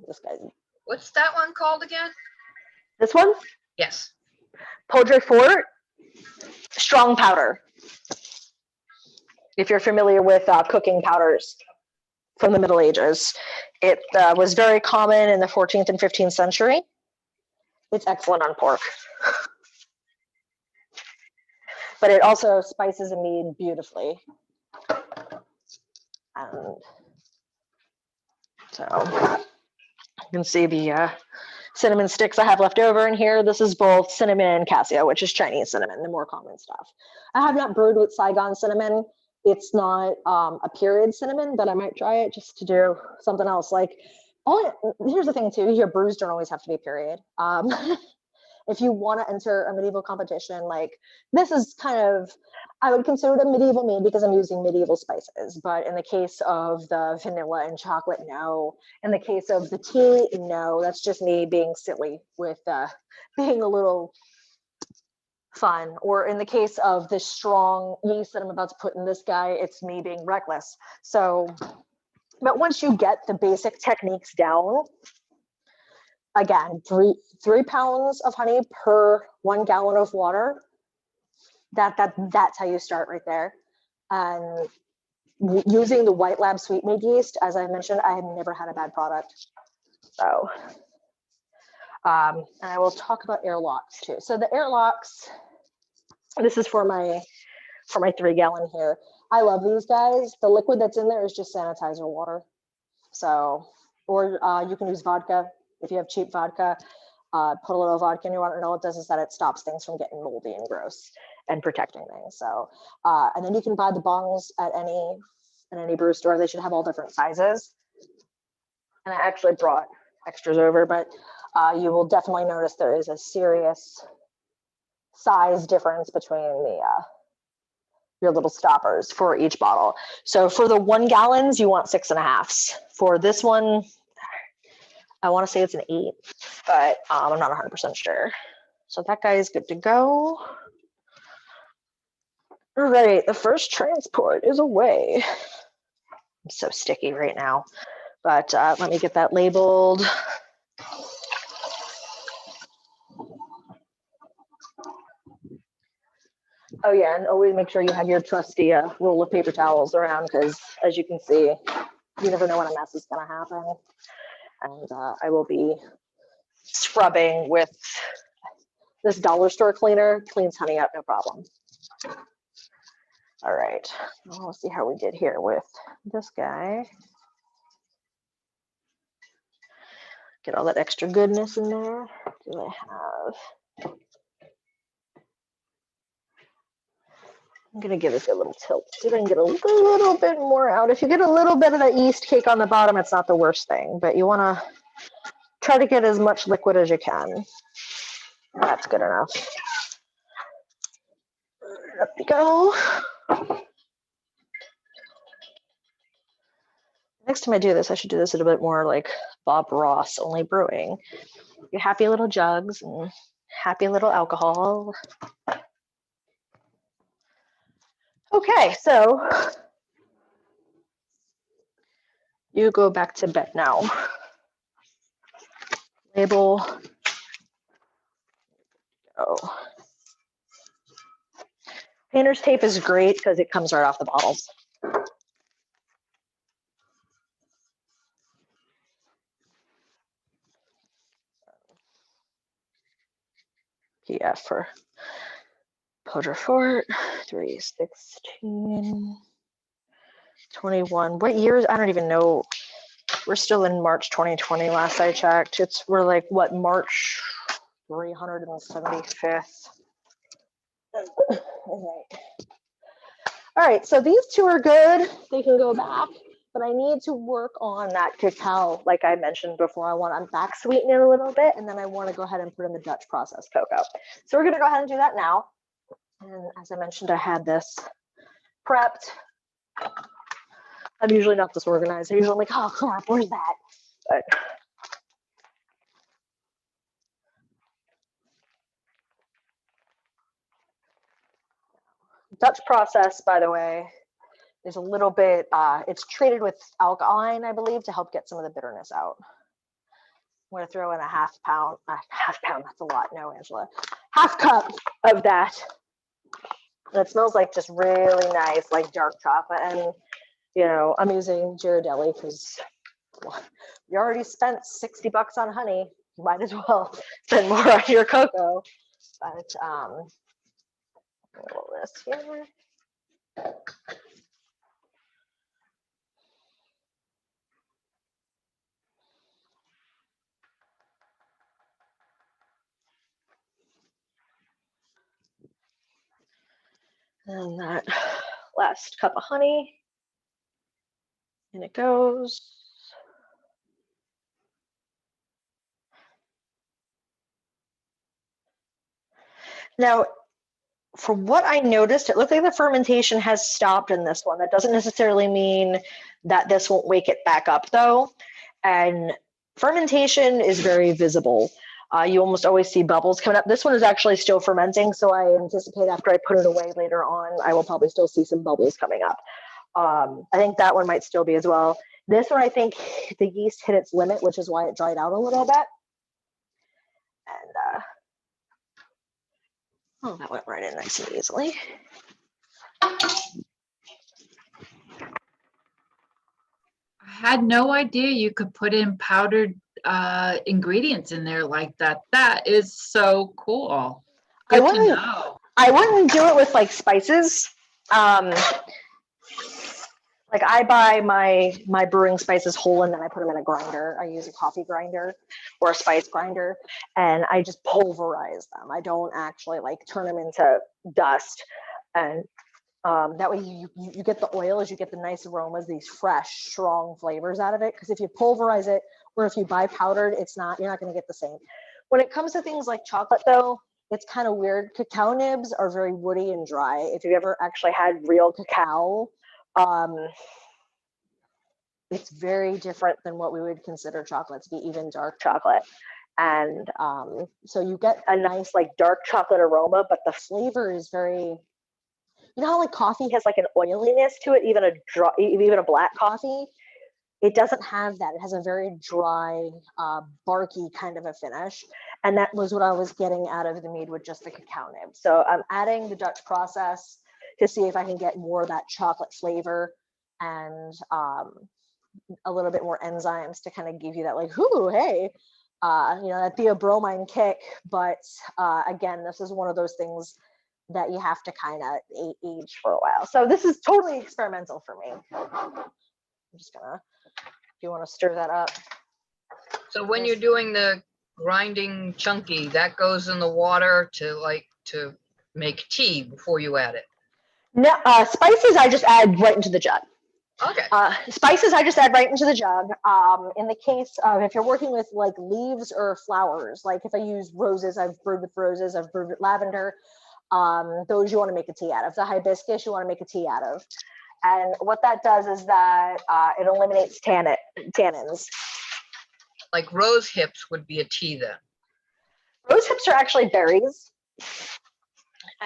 This guy's. What's that one called again? This one? Yes. Poudre Fort, strong powder. If you're familiar with cooking powders from the Middle Ages, it was very common in the 14th and 15th century. It's excellent on pork. But it also spices a mead beautifully. And so you can see the cinnamon sticks I have left over in here. This is both cinnamon and cassia, which is Chinese cinnamon, the more common stuff. I have not brewed with Saigon cinnamon. It's not a period cinnamon, but I might try it just to do something else. Here's the thing too, your brews don't always have to be period. If you want to enter a medieval competition, this is kind of, I would consider it a medieval mead because I'm using medieval spices. But in the case of the vanilla and chocolate, no. In the case of the tea, no. That's just me being silly with being a little fun. Or in the case of this strong yeast that I'm about to put in this guy, it's me being reckless. So, but once you get the basic techniques down, again, 3 pounds of honey per 1 gallon of water. That's how you start right there. And using the White Lab Sweet Mead yeast, as I mentioned, I have never had a bad product. So, and I will talk about airlocks too. So the airlocks, this is for my 3 gallon here. I love these guys. The liquid that's in there is just sanitizer water. So, or you can use vodka. If you have cheap vodka, put a little vodka in your water, and all it does is that it stops things from getting moldy and gross and protecting things. So, and then you can buy the bongs at any brew store. They should have all different sizes. And I actually brought extras over, but you will definitely notice there is a serious size difference between your little stoppers for each bottle. So for the 1 gallons, you want 6.5. For this one, I want to say it's an 8, but I'm not 100% sure. So that guy is good to go. All right, the first transport is away. I'm so sticky right now, but let me get that labeled. Oh yeah, and always make sure you have your trusty roll of paper towels around, because as you can see, you never know when a mess is gonna happen. And I will be scrubbing with this dollar store cleaner. Cleans honey up, no problem. All right, we'll see how we did here with this guy. Get all that extra goodness in there. Do I have? I'm gonna give this a little tilt. See if I can get a little bit more out. If you get a little bit of that yeast cake on the bottom, it's not the worst thing, but you wanna try to get as much liquid as you can. That's good enough. Up we go. Next time I do this, I should do this a little bit more like Bob Ross, only brewing. Your happy little jugs and happy little alcohol. Okay, so you go back to bed now. Label. Oh. Painter's tape is great because it comes right off the bottles. PF for Poudre Fort, 316, 21. What years? I don't even know. We're still in March 2020. Last I checked, we're like what, March 375th. All right, so these two are good. They can go back, but I need to work on that cacao, like I mentioned before. I'm back sweeten it a little bit, and then I want to go ahead and put in the Dutch processed cocoa. So we're going to go ahead and do that now. And as I mentioned, I had this prepped. I'm usually not this organized. I'm usually like, oh crap, where's that? But Dutch process, by the way, is a little bit, it's treated with alkaline, I believe, to help get some of the bitterness out. I'm going to throw in a half pound, that's a lot. No, Angela. Half cup of that. And it smells like just really nice, like dark chocolate. And, you know, I'm using Ghirardelli because you already spent $60 on honey. You might as well spend more on your cocoa. But, roll this here. And that last cup of honey, and it goes. Now, from what I noticed, it looked like the fermentation has stopped in this one. That doesn't necessarily mean that this won't wake it back up though. And fermentation is very visible. You almost always see bubbles coming up. This one is actually still fermenting, so I anticipate after I put it away later on, I will probably still see some bubbles coming up. I think that one might still be as well. This one, I think the yeast hit its limit, which is why it dried out a little bit. And oh, that went right in nice and easily. I had no idea you could put in powdered ingredients in there like that. That is so cool. Good to know. I wouldn't do it with like spices. Like I buy my brewing spices whole and then I put them in a grinder. I use a coffee grinder or a spice grinder and I just pulverize them. I don't actually like turn them into dust. And that way you get the oil as you get the nice aromas, these fresh, strong flavors out of it. Because if you pulverize it or if you buy powdered, you're not going to get the same. When it comes to things like chocolate though, it's kind of weird. Cacao nibs are very woody and dry. If you've ever actually had real cacao, it's very different than what we would consider chocolate to be, even dark chocolate. And so you get a nice like dark chocolate aroma, but the flavor is very, you know how like coffee has like an oiliness to it, even a black coffee? It doesn't have that. It has a very dry, barky kind of a finish. And that was what I was getting out of the mead with just the cacao nib. So I'm adding the Dutch process to see if I can get more of that chocolate flavor and a little bit more enzymes to kind of give you that like, ooh, hey, you know, that theobromine kick. But again, this is one of those things that you have to kind of age for a while. So this is totally experimental for me. I'm just gonna, if you want to stir that up. So when you're doing the grinding chunky, that goes in the water to make tea before you add it? No, spices I just add right into the jug. Okay. Spices I just add right into the jug. In the case of if you're working with like leaves or flowers, like if I use roses, I've brewed with roses, I've brewed with lavender. Those you want to make a tea out of. The hibiscus you want to make a tea out of. And what that does is that it eliminates tannins. Like rose hips would be a tea then. Rose hips are actually berries.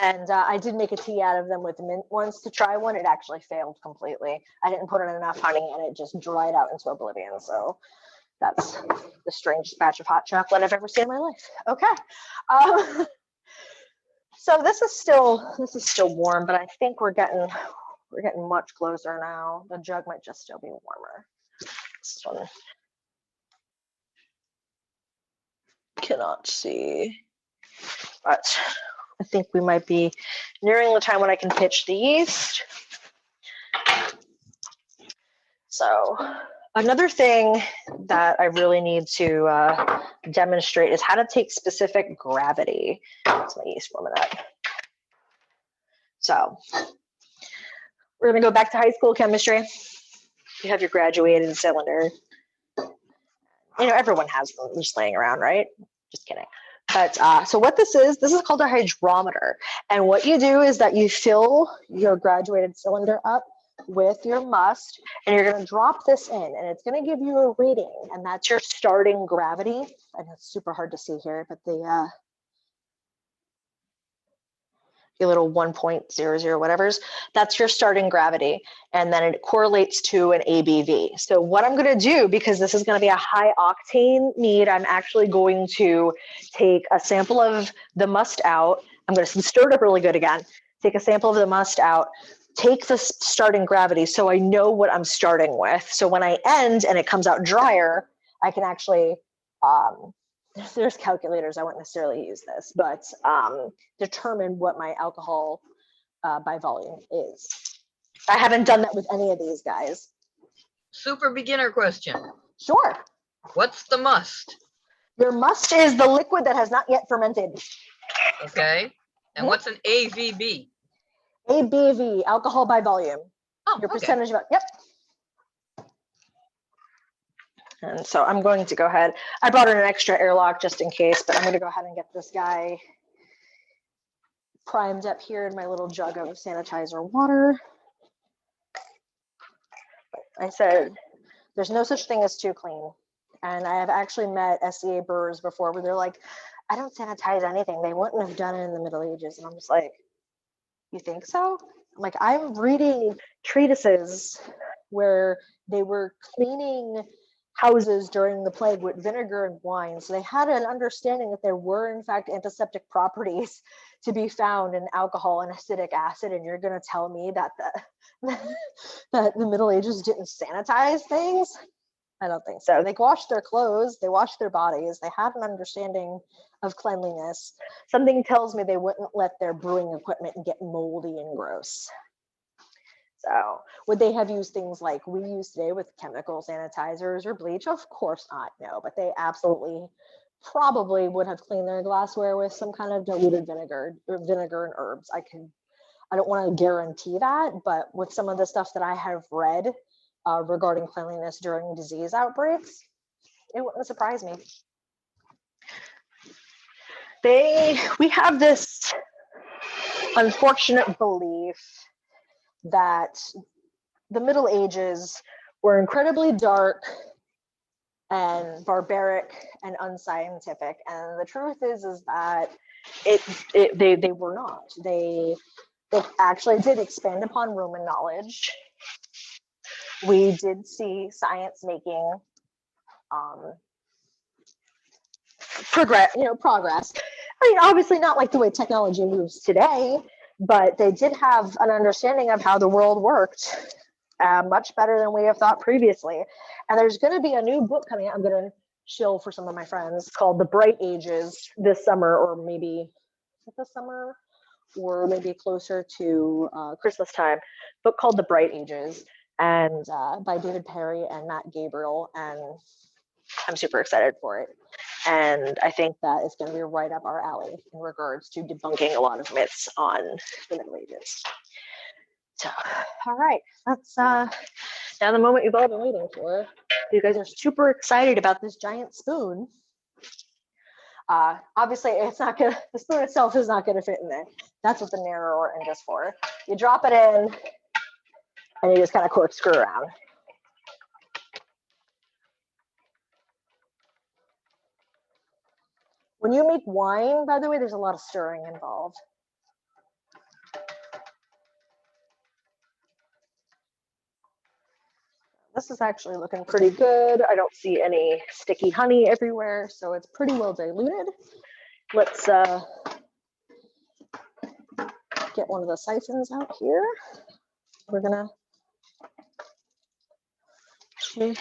And I did make a tea out of them with mint once to try one. It actually failed completely. I didn't put in enough honey and it just dried out into oblivion. So that's the strangest batch of hot chocolate I've ever seen in my life. Okay. So this is still warm, but I think we're getting much closer now. The jug might just still be warmer. This one cannot see, but I think we might be nearing the time when I can pitch the yeast. So Another thing that I really need to demonstrate is how to take specific gravity. That's my yeast warming up. So we're gonna go back to high school chemistry. You have your graduated cylinder. You know, everyone has them just laying around, right? Just kidding. But so what this is called a hydrometer. And what you do is that you fill your graduated cylinder up with your must, and you're going to drop this in, and it's going to give you a reading, and that's your starting gravity. I know it's super hard to see here, but the little 1.00 whatevers, that's your starting gravity, and then it correlates to an ABV. So what I'm going to do, because this is going to be a high octane mead, I'm actually going to take a sample of the must out. I'm going to stir it up really good again. Take a sample of the must out, take the starting gravity so I know what I'm starting with. So when I end and it comes out drier, I can actually there's calculators, I won't necessarily use this, but determine what my alcohol by volume is. I haven't done that with any of these guys. Super beginner question. Sure. What's the must? Your must is the liquid that has not yet fermented. Okay. And what's an AVB? ABV, alcohol by volume. Oh, Your okay. percentage of, yep. And so I'm going to go ahead. I brought in an extra airlock just in case, but I'm going to go ahead and get this guy primed up here in my little jug of sanitizer water. I said, there's no such thing as too clean. And I have actually met SCA brewers before where they're like, I don't sanitize anything. They wouldn't have done it in the Middle Ages. And I'm just like, you think so? I'm like, I'm reading treatises where they were cleaning houses during the plague with vinegar and wine. So they had an understanding that there were, in fact, antiseptic properties to be found in alcohol and acetic acid. And you're going to tell me that that the Middle Ages didn't sanitize things? I don't think so. They washed their clothes, they washed their bodies, they had an understanding of cleanliness. Something tells me they wouldn't let their brewing equipment get moldy and gross. So would they have used things like we use today with chemical sanitizers or bleach? Of course not, no, but they absolutely probably would have cleaned their glassware with some kind of diluted vinegar or vinegar and herbs. I don't want to guarantee that, but with some of the stuff that I have read regarding cleanliness during disease outbreaks, it wouldn't surprise me. We have this unfortunate belief that the Middle Ages were incredibly dark and barbaric and unscientific, and the truth is that they were not. They actually did expand upon Roman knowledge. We did see science making progress. I mean, obviously not like the way technology moves today, but they did have an understanding of how the world worked much better than we have thought previously. And there's going to be a new book coming out. I'm going to shill for some of my friends. It's called The Bright Ages this summer, or maybe this summer, or maybe closer to Christmas time. Book called The Bright Ages, and by David Perry and Matt Gabriel, and I'm super excited for it. And I think that it's going to be right up our alley in regards to debunking a lot of myths on the Middle Ages. So, all right, that's now the moment you've all been waiting for. You guys are super excited about this giant spoon. Obviously, the spoon itself is not gonna fit in there. That's what the narrower end is for. You drop it in, and you just kind of corkscrew around. When you make wine, by the way, there's a lot of stirring involved. This is actually looking pretty good. I don't see any sticky honey everywhere, so it's pretty well diluted. Let's get one of the siphons out here. We're gonna down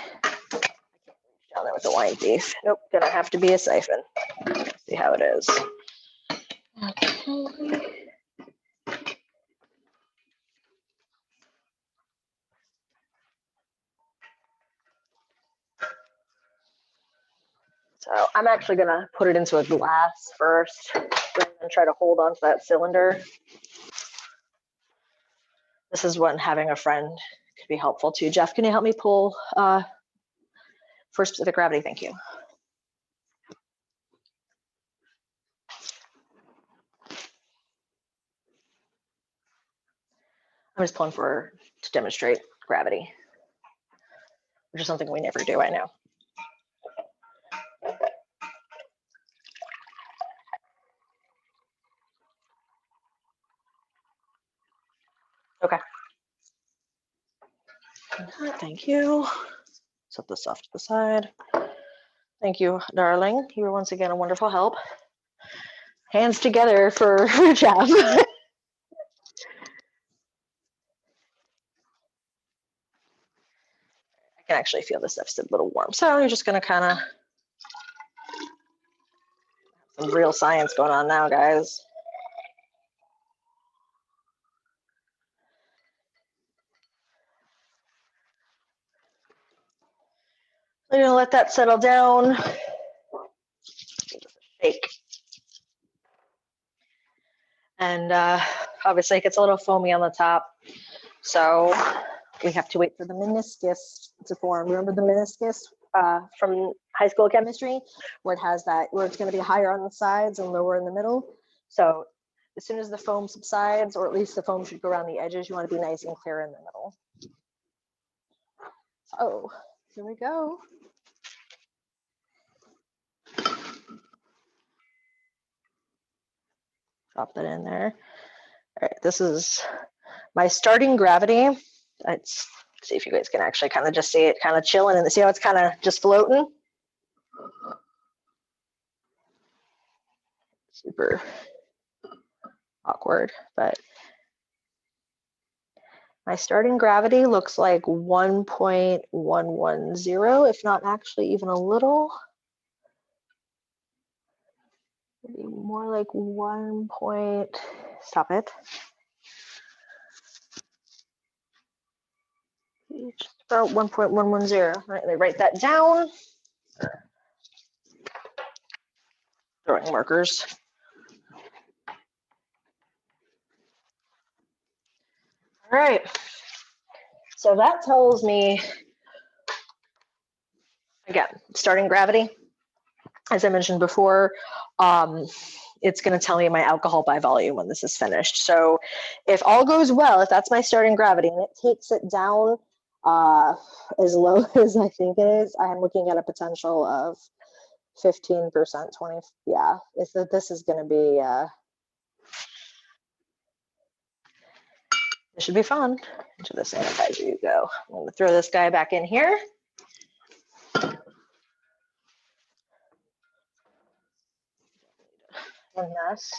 there with the wine piece. Nope, gonna have to be a siphon. Let's see how it is. Okay. So I'm actually gonna put it into a glass first rather than try to hold onto that cylinder. This is when having a friend could be helpful too. Jeff, can you help me pull for specific gravity? Thank you. I'm just pulling to demonstrate gravity, which is something we never do, I know. Okay. Thank you. Set this off to the side. Thank you, darling. You were once again a wonderful help. Hands together for Jeff. I can actually feel this stuff's a little warm. So you're just gonna kind of, some real science going on now, guys. We're gonna let that settle down. Shake. And obviously it gets a little foamy on the top. So we have to wait for the meniscus to form. Remember the meniscus from high school chemistry, where it has that, where it's gonna be higher on the sides and lower in the middle. So as soon as the foam subsides, or at least the foam should go around the edges, you wanna be nice and clear in the middle. So here we go. Drop that in there. All right, this is my starting gravity. Let's see if you guys can actually kind of just see it kind of chilling, and see how it's kind of just floating. Super awkward, but my starting gravity looks like 1.110, if not actually even a little. Maybe more like 1 point, stop it. Just about 1.110. Right, let me write that down. Throwing markers. All right. So that tells me, again, starting gravity. As I mentioned before, it's going to tell me my alcohol by volume when this is finished. So if all goes well, if that's my starting gravity and it takes it down as low as I think it is, I am looking at a potential of 15%, 20. Yeah, this is going to be, it should be fun. Into the sanitizer you go. I'm going to throw this guy back in here. And this.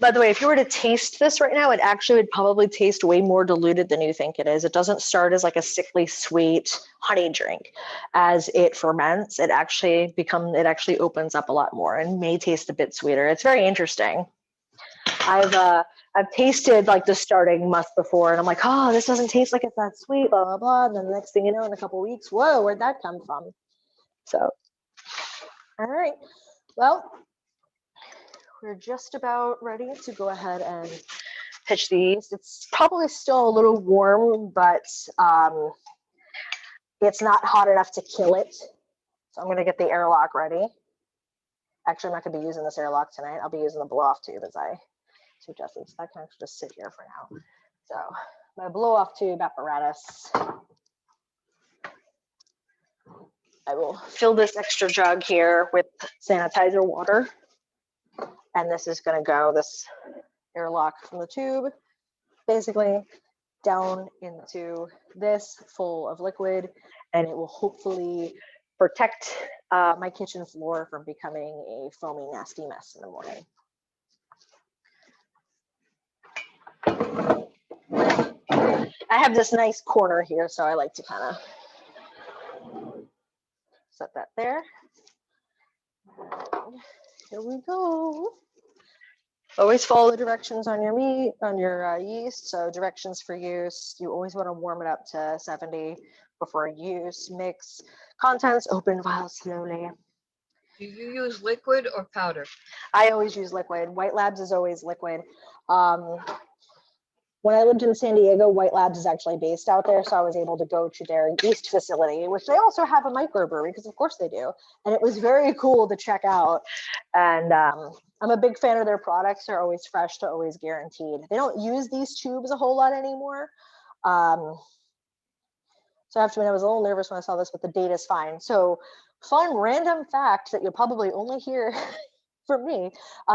By the way, if you were to taste this right now, it actually would probably taste way more diluted than you think it is. It doesn't start as like a sickly sweet honey drink. As it ferments, it actually opens up a lot more and may taste a bit sweeter. It's very interesting. I've tasted like the starting must before, and I'm like, oh, this doesn't taste like it's that sweet, blah, blah, blah. And then the next thing you know, in a couple of weeks, whoa, where'd that come from? So, all right, well, we're just about ready to go ahead and pitch the yeast. It's probably still a little warm, but it's not hot enough to kill it. So I'm gonna get the airlock ready. Actually, I'm not gonna be using this airlock tonight. I'll be using the blow-off tube as I suggested. So that can actually just sit here for now. So my blow-off tube apparatus. I will fill this extra jug here with sanitizer water. And this is gonna go, this airlock from the tube, basically down into this full of liquid, and it will hopefully protect my kitchen floor from becoming a foamy, nasty mess in the morning. I have this nice corner here, so I like to kind of set that there. And here we go. Always follow the directions on your meat, on your yeast. So directions for use, you always want to warm it up to 70 before use. Mix contents, open vial slowly. Do you use liquid or powder? I always use liquid. White Labs is always liquid. When I lived in San Diego, White Labs is actually based out there, so I was able to go to their yeast facility, which they also have a microbrewery, because of course they do. And it was very cool to check out. And I'm a big fan of their products. They're always fresh, they're always guaranteed. They don't use these tubes a whole lot anymore. So I have to admit, I was a little nervous when I saw this, but the data's fine. So fun random fact that you'll probably only hear from me,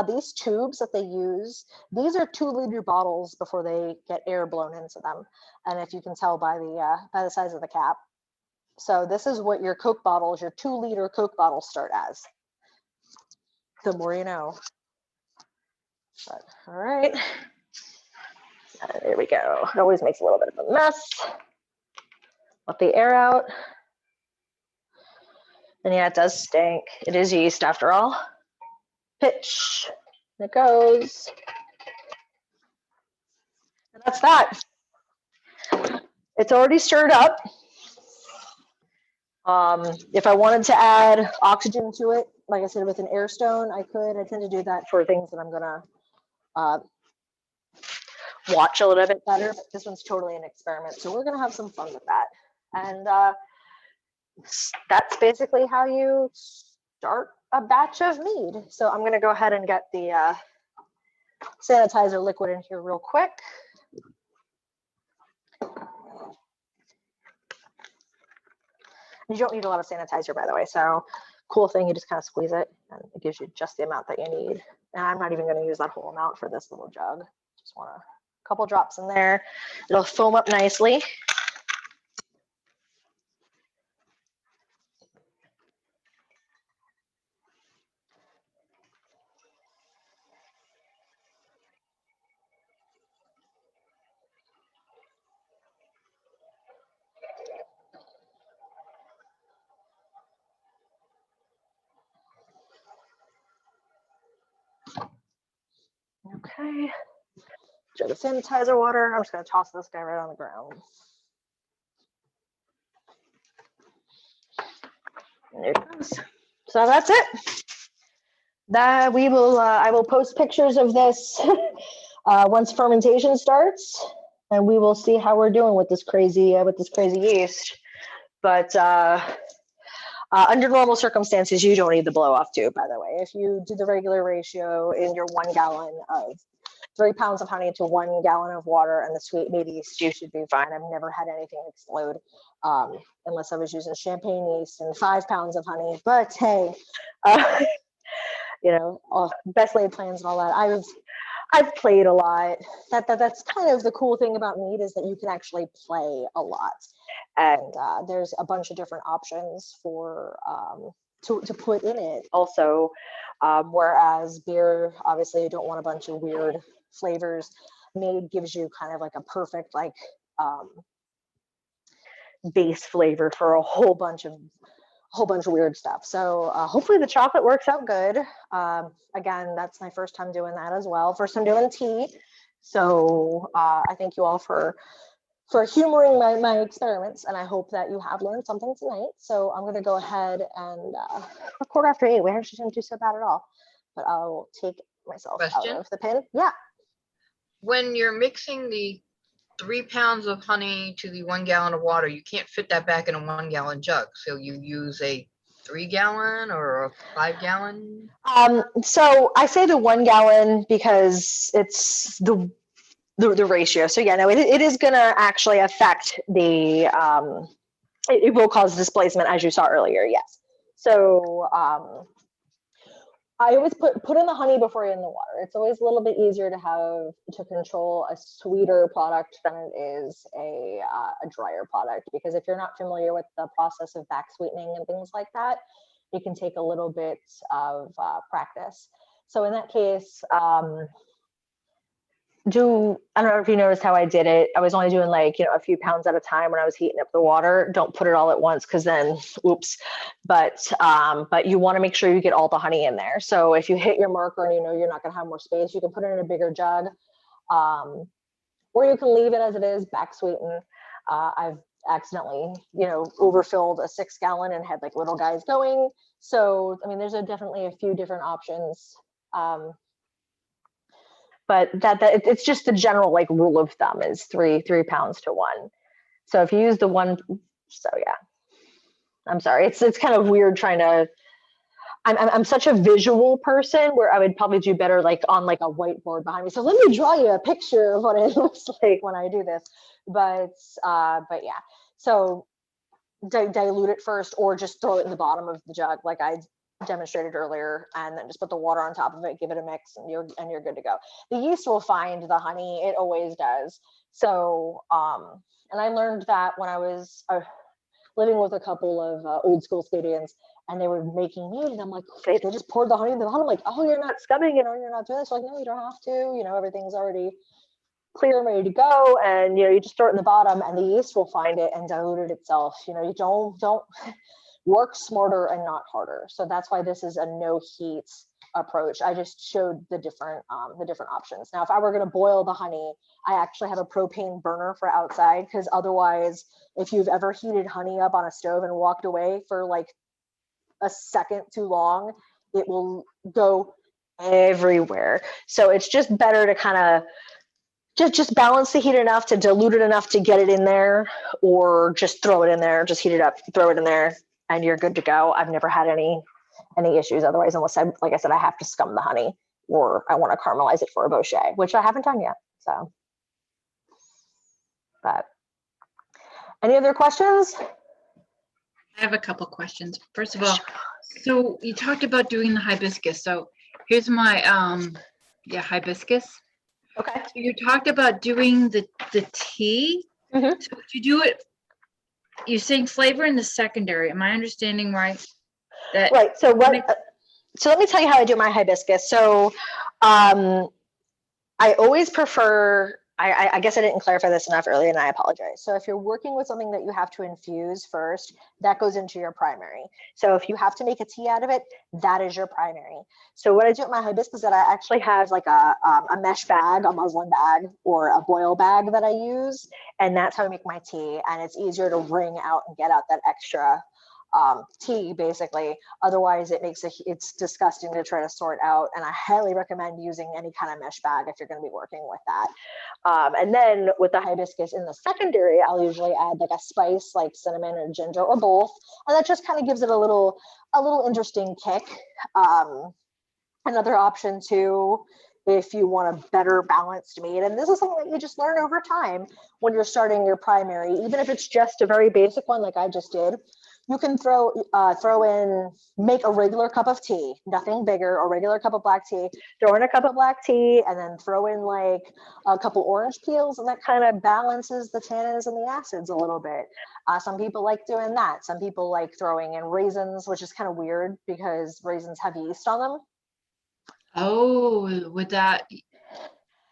these tubes that they use, these are 2-liter bottles before they get air blown into them. And if you can tell by the size of the cap. So this is what your Coke bottles, your 2-liter Coke bottles start as. The more you know. But, all right. There we go. It always makes a little bit of a mess. Let the air out. And yeah, it does stink. It is yeast after all. Pitch. It goes. And that's that. It's already stirred up. If I wanted to add oxygen to it, like I said, with an air stone, I could. I tend to do that for things that I'm gonna watch a little bit better, but this one's totally an experiment. So we're gonna have some fun with that. And that's basically how you start a batch of mead. So I'm gonna go ahead and get the sanitizer liquid in here real quick. You don't need a lot of sanitizer, by the way. So cool thing, you just kind of squeeze it and it gives you just the amount that you need. And I'm not even going to use that whole amount for this little jug. Just want a couple drops in there. It'll foam up nicely. Okay. Jug of sanitizer water. I'm just going to toss this guy right on the ground. There it goes. So that's it. That we will. I will post pictures of this once fermentation starts, and we will see how we're doing with this crazy yeast. But under normal circumstances, you don't need the blow off tube, by the way. If you do the regular ratio in your 1 gallon of 3 pounds of honey to 1 gallon of water and the sweet baby yeast, you should be fine. I've never had anything explode unless I was using champagne yeast and 5 pounds of honey. But hey, you know, best laid plans and all that. I've played a lot. That's kind of the cool thing about mead, is that you can actually play a lot, and there's a bunch of different options for to put in it also. Whereas beer, obviously, you don't want a bunch of weird flavors. Mead gives you kind of like a perfect base flavor for a whole bunch of weird stuff. So hopefully the chocolate works out good. Again, that's my first time doing that as well. First time doing tea. So I thank you all for humoring my experiments, and I hope that you have learned something tonight. So I'm going to go ahead and record after 8. We actually didn't do so bad at all, but I'll take myself out of the pin. Yeah. When you're mixing the 3 pounds of honey to the 1 gallon of water, you can't fit that back in a 1 gallon jug. So you use a 3 gallon or a 5 gallon? So I say the 1 gallon because it's the ratio. So yeah, no, it is going to actually affect the, it will cause displacement, as you saw earlier. Yes. So I always put in the honey before you're in the water. It's always a little bit easier to control a sweeter product than it is a drier product, because if you're not familiar with the process of back sweetening and things like that, it can take a little bit of practice. So in that case, I don't know if you noticed how I did it. I was only doing like, a few pounds at a time when I was heating up the water. Don't put it all at once because then, oops. But you want to make sure you get all the honey in there. So if you hit your marker and you're not going to have more space, you can put it in a bigger jug, or you can leave it as it is, back sweeten. I've accidentally, overfilled a 6-gallon and had like little guys going. So, I mean, there's definitely a few different options. But it's just the general like rule of thumb is 3 pounds to 1. So if you use the one, so yeah, I'm sorry. It's kind of weird trying to, I'm such a visual person where I would probably do better like on like a whiteboard behind me. So let me draw you a picture of what it looks like when I do this. But yeah, so dilute it first or just throw it in the bottom of the jug like I demonstrated earlier, and then just put the water on top of it, give it a mix, and you're good to go. The yeast will find the honey, it always does. So and I learned that when I was living with a couple of old school Canadians, and they were making mead, and I'm like, they just poured the honey in the bottom. I'm like, oh, you're not scumming it, or you're not doing this. Like, no, you don't have to. Everything's already clear and ready to go, and you just throw it in the bottom, and the yeast will find it and dilute it itself. You don't work smarter and not harder. So that's why this is a no heat approach. I just showed the different options. Now, if I were going to boil the honey, I actually have a propane burner for outside, because otherwise, if you've ever heated honey up on a stove and walked away for like a second too long, it will go everywhere. So it's just better to kind of just balance the heat enough to dilute it enough to get it in there, or just throw it in there, just heat it up, throw it in there, and you're good to go. I've never had any issues otherwise, unless like I said, I have to scum the honey, or I want to caramelize it for a bochet, which I haven't done yet. So, but any other questions? I have a couple questions. First of all, so you talked about doing the hibiscus. So here's my hibiscus. Okay. So you talked about doing the tea. Mm-hmm. So would you do it? You're saying flavor in the secondary. Am I understanding right? Right. So so let me tell you how I do my hibiscus. So I always prefer, I guess I didn't clarify this enough earlier, and I apologize. So if you're working with something that you have to infuse first, that goes into your primary. So if you have to make a tea out of it, that is your primary. So what I do with my hibiscus is that I actually have like a mesh bag, a muslin bag, or a boil bag that I use. And that's how I make my tea. And it's easier to wring out and get out that extra tea, basically. Otherwise, it's disgusting to try to sort out. And I highly recommend using any kind of mesh bag if you're going to be working with that. And then with the hibiscus in the secondary, I'll usually add like a spice, like cinnamon or ginger or both, and that just kind of gives it a little interesting kick. Another option too, if you want a better balanced mead, and this is something that you just learn over time when you're starting your primary, even if it's just a very basic one like I just did. You can throw in, make a regular cup of tea, nothing bigger, a regular cup of black tea, throw in a cup of black tea, and then throw in like a couple orange peels, and that kind of balances the tannins and the acids a little bit. Some people like doing that. Some people like throwing in raisins, which is kind of weird because raisins have yeast on them. Oh, with that,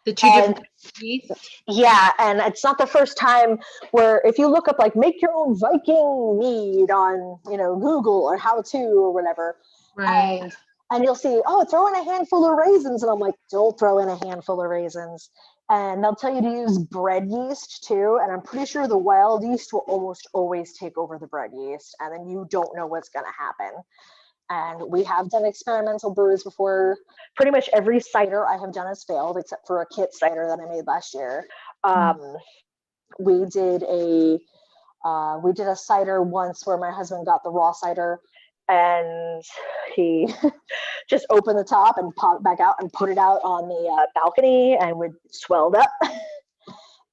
the two different yeast? Yeah, and it's not the first time where if you look up like make your own Viking mead on Google or how to or whatever, Right. and you'll see, oh, throw in a handful of raisins, and I'm like, don't throw in a handful of raisins. And they'll tell you to use bread yeast too, and I'm pretty sure the wild yeast will almost always take over the bread yeast, and then you don't know what's going to happen. And we have done experimental brews before. Pretty much every cider I have done has failed, except for a kit cider that I made last year. We did a cider once where my husband got the raw cider, and he just opened the top and popped back out and put it out on the balcony, and it swelled up.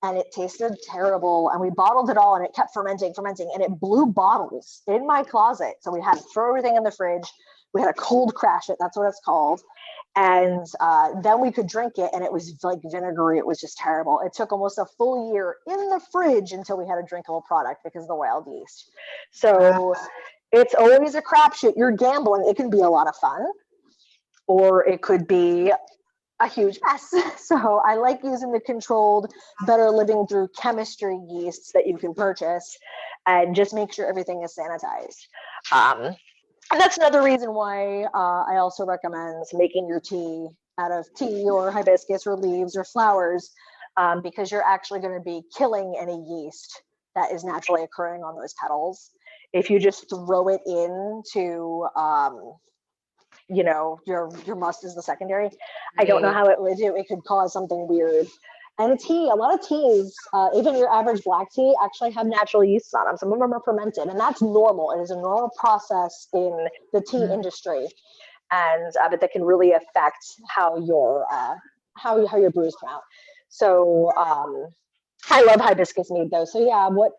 And it tasted terrible, and we bottled it all, and it kept fermenting, and it blew bottles in my closet. So we had to throw everything in the fridge. We had to cold crash it. That's what it's called. And then we could drink it, and it was like vinegary. It was just terrible. It took almost a full year in the fridge until we had a drinkable product because of the wild yeast. So it's always a crapshoot. You're gambling. It can be a lot of fun, or it could be a huge mess. So I like using the controlled, better living through chemistry yeasts that you can purchase and just make sure everything is sanitized. And that's another reason why I also recommend making your tea out of tea or hibiscus or leaves or flowers, because you're actually going to be killing any yeast that is naturally occurring on those petals. If you just throw it into, you know, your must is the secondary. I don't know how it would do. It could cause something weird. And tea, a lot of teas, even your average black tea, actually have natural yeast on them. Some of them are fermented, and that's normal. It is a normal process in the tea industry, and but that can really affect how your brews come out. So I love hibiscus mead though. So yeah, what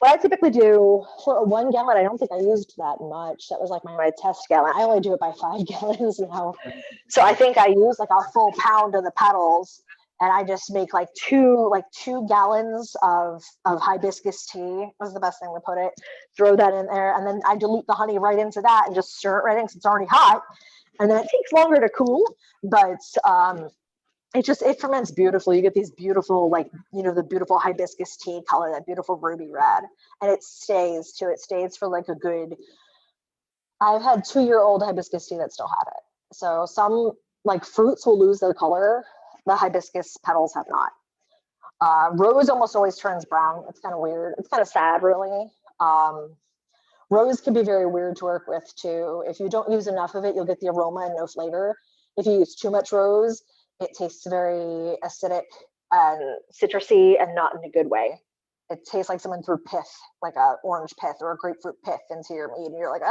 I typically do for a 1 gallon, I don't think I used that much. That was like my test gallon. I only do it by 5 gallons now. So I think I use like a full pound of the petals, and I just make like 2 gallons of hibiscus tea was the best thing to put it. Throw that in there, and then I dilute the honey right into that and just stir it right in because it's already hot. And then it takes longer to cool, but it ferments beautifully. You get these beautiful, like, you know, the beautiful hibiscus tea color, that beautiful ruby red, and it stays too. It stays for like a good. I've had 2-year-old hibiscus tea that still have it. So some like fruits will lose their color. The hibiscus petals have not. Rose almost always turns brown. It's kind of weird. It's kind of sad, really. Rose can be very weird to work with too. If you don't use enough of it, you'll get the aroma and no flavor. If you use too much rose, it tastes very acidic and citrusy and not in a good way. It tastes like someone threw pith, like a orange pith or a grapefruit pith into your mead, and you're like,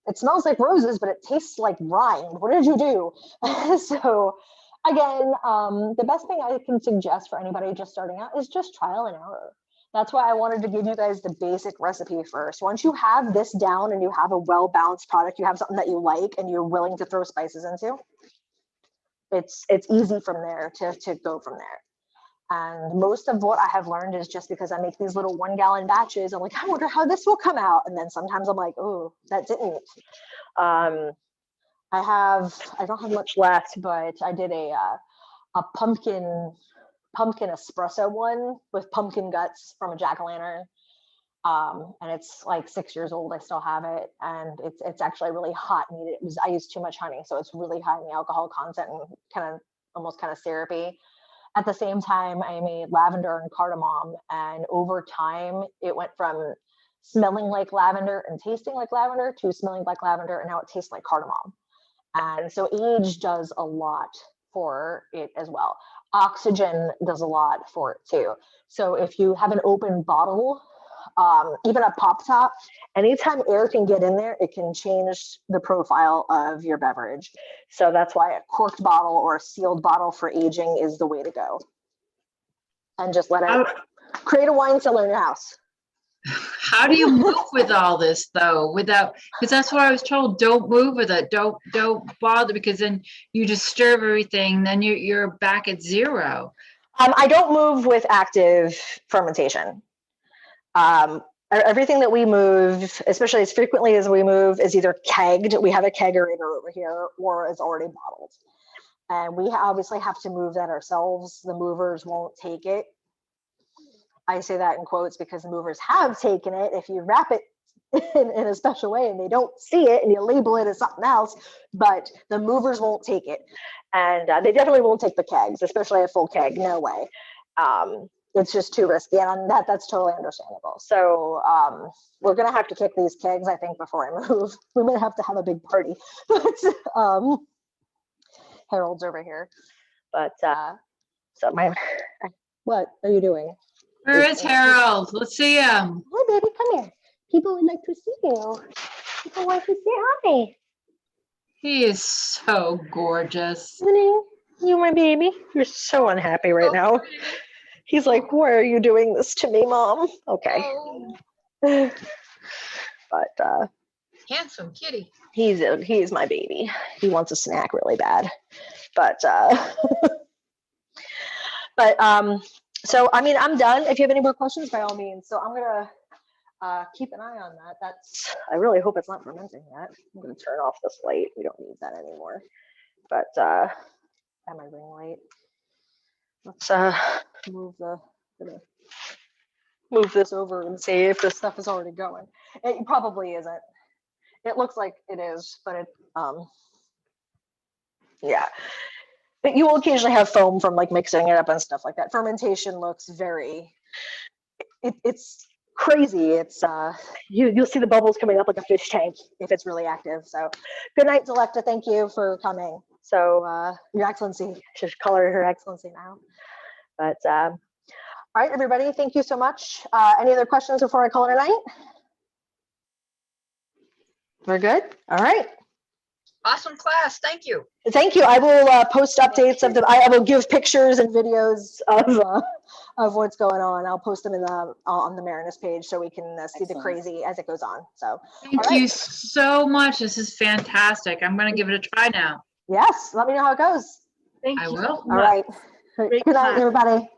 it smells like roses, but it tastes like rind. What did you do? So again, the best thing I can suggest for anybody just starting out is just trial and error. That's why I wanted to give you guys the basic recipe first. Once you have this down and you have a well-balanced product, you have something that you like and you're willing to throw spices into, it's easy from there to go from there. And most of what I have learned is just because I make these little 1 gallon batches. I'm like, I wonder how this will come out. And then sometimes I'm like, oh, that didn't. I don't have much left, but I did a pumpkin espresso one with pumpkin guts from a jack-o'-lantern. And it's like 6 years old. I still have it, and it's actually really hot mead. I used too much honey, so it's really high in the alcohol content and almost kind of syrupy. At the same time, I made lavender and cardamom, and over time, it went from smelling like lavender and tasting like lavender to smelling like lavender, and now it tastes like cardamom. And so age does a lot for it as well. Oxygen does a lot for it too. So if you have an open bottle, even a pop top, anytime air can get in there, it can change the profile of your beverage. So that's why a corked bottle or a sealed bottle for aging is the way to go. And just let it create a wine cellar in your house. How do you move with all this though? Because that's what I was told. Don't move with it. Don't bother, because then you disturb everything. Then you're back at zero. I don't move with active fermentation. Everything that we move, especially as frequently as we move, is either kegged. We have a kegerator over here, or is already bottled. And we obviously have to move that ourselves. The movers won't take it. I say that in quotes because the movers have taken it. If you wrap it in a special way and they don't see it and you label it as something else, but the movers won't take it. And they definitely won't take the kegs, especially a full keg. No way. It's just too risky, and that's totally understandable. So we're gonna have to kick these kegs, I think, before I move. We might have to have a big party. But Harold's over here. But so what are you doing? Where is Harold? Let's see him. Hi, baby, come here. People would like to see you. People want to say hi. He is so gorgeous. Honey, you my baby. You're so unhappy right now. He's like, why are you doing this to me, Mom? Okay. Oh. But Handsome kitty. he's my baby. He wants a snack really bad. But so I mean, I'm done. If you have any more questions, by all means. So I'm gonna keep an eye on that. I really hope it's not fermenting yet. I'm gonna turn off this light. We don't need that anymore. But at my ring light. Let's move this over and see if this stuff is already going. It probably isn't. It looks like it is, but it yeah. But you will occasionally have foam from like mixing it up and stuff like that. Fermentation looks very, it's crazy. It's you'll see the bubbles coming up like a fish tank if it's really active. So good night, Delecta. Thank you for coming. So Your Excellency, I should call her Excellency now. But all right, everybody, thank you so much. Any other questions before I call it a night? We're good. All right. Awesome class. Thank you. Thank you. I will post updates of I will give pictures and videos of what's going on. I'll post them in the on the Marinus page so we can see the crazy as it goes on. So Thank you so much. This is fantastic. I'm going to give it a try now. yes, let me know how it goes. Thank I you. will. All right. Good night, everybody.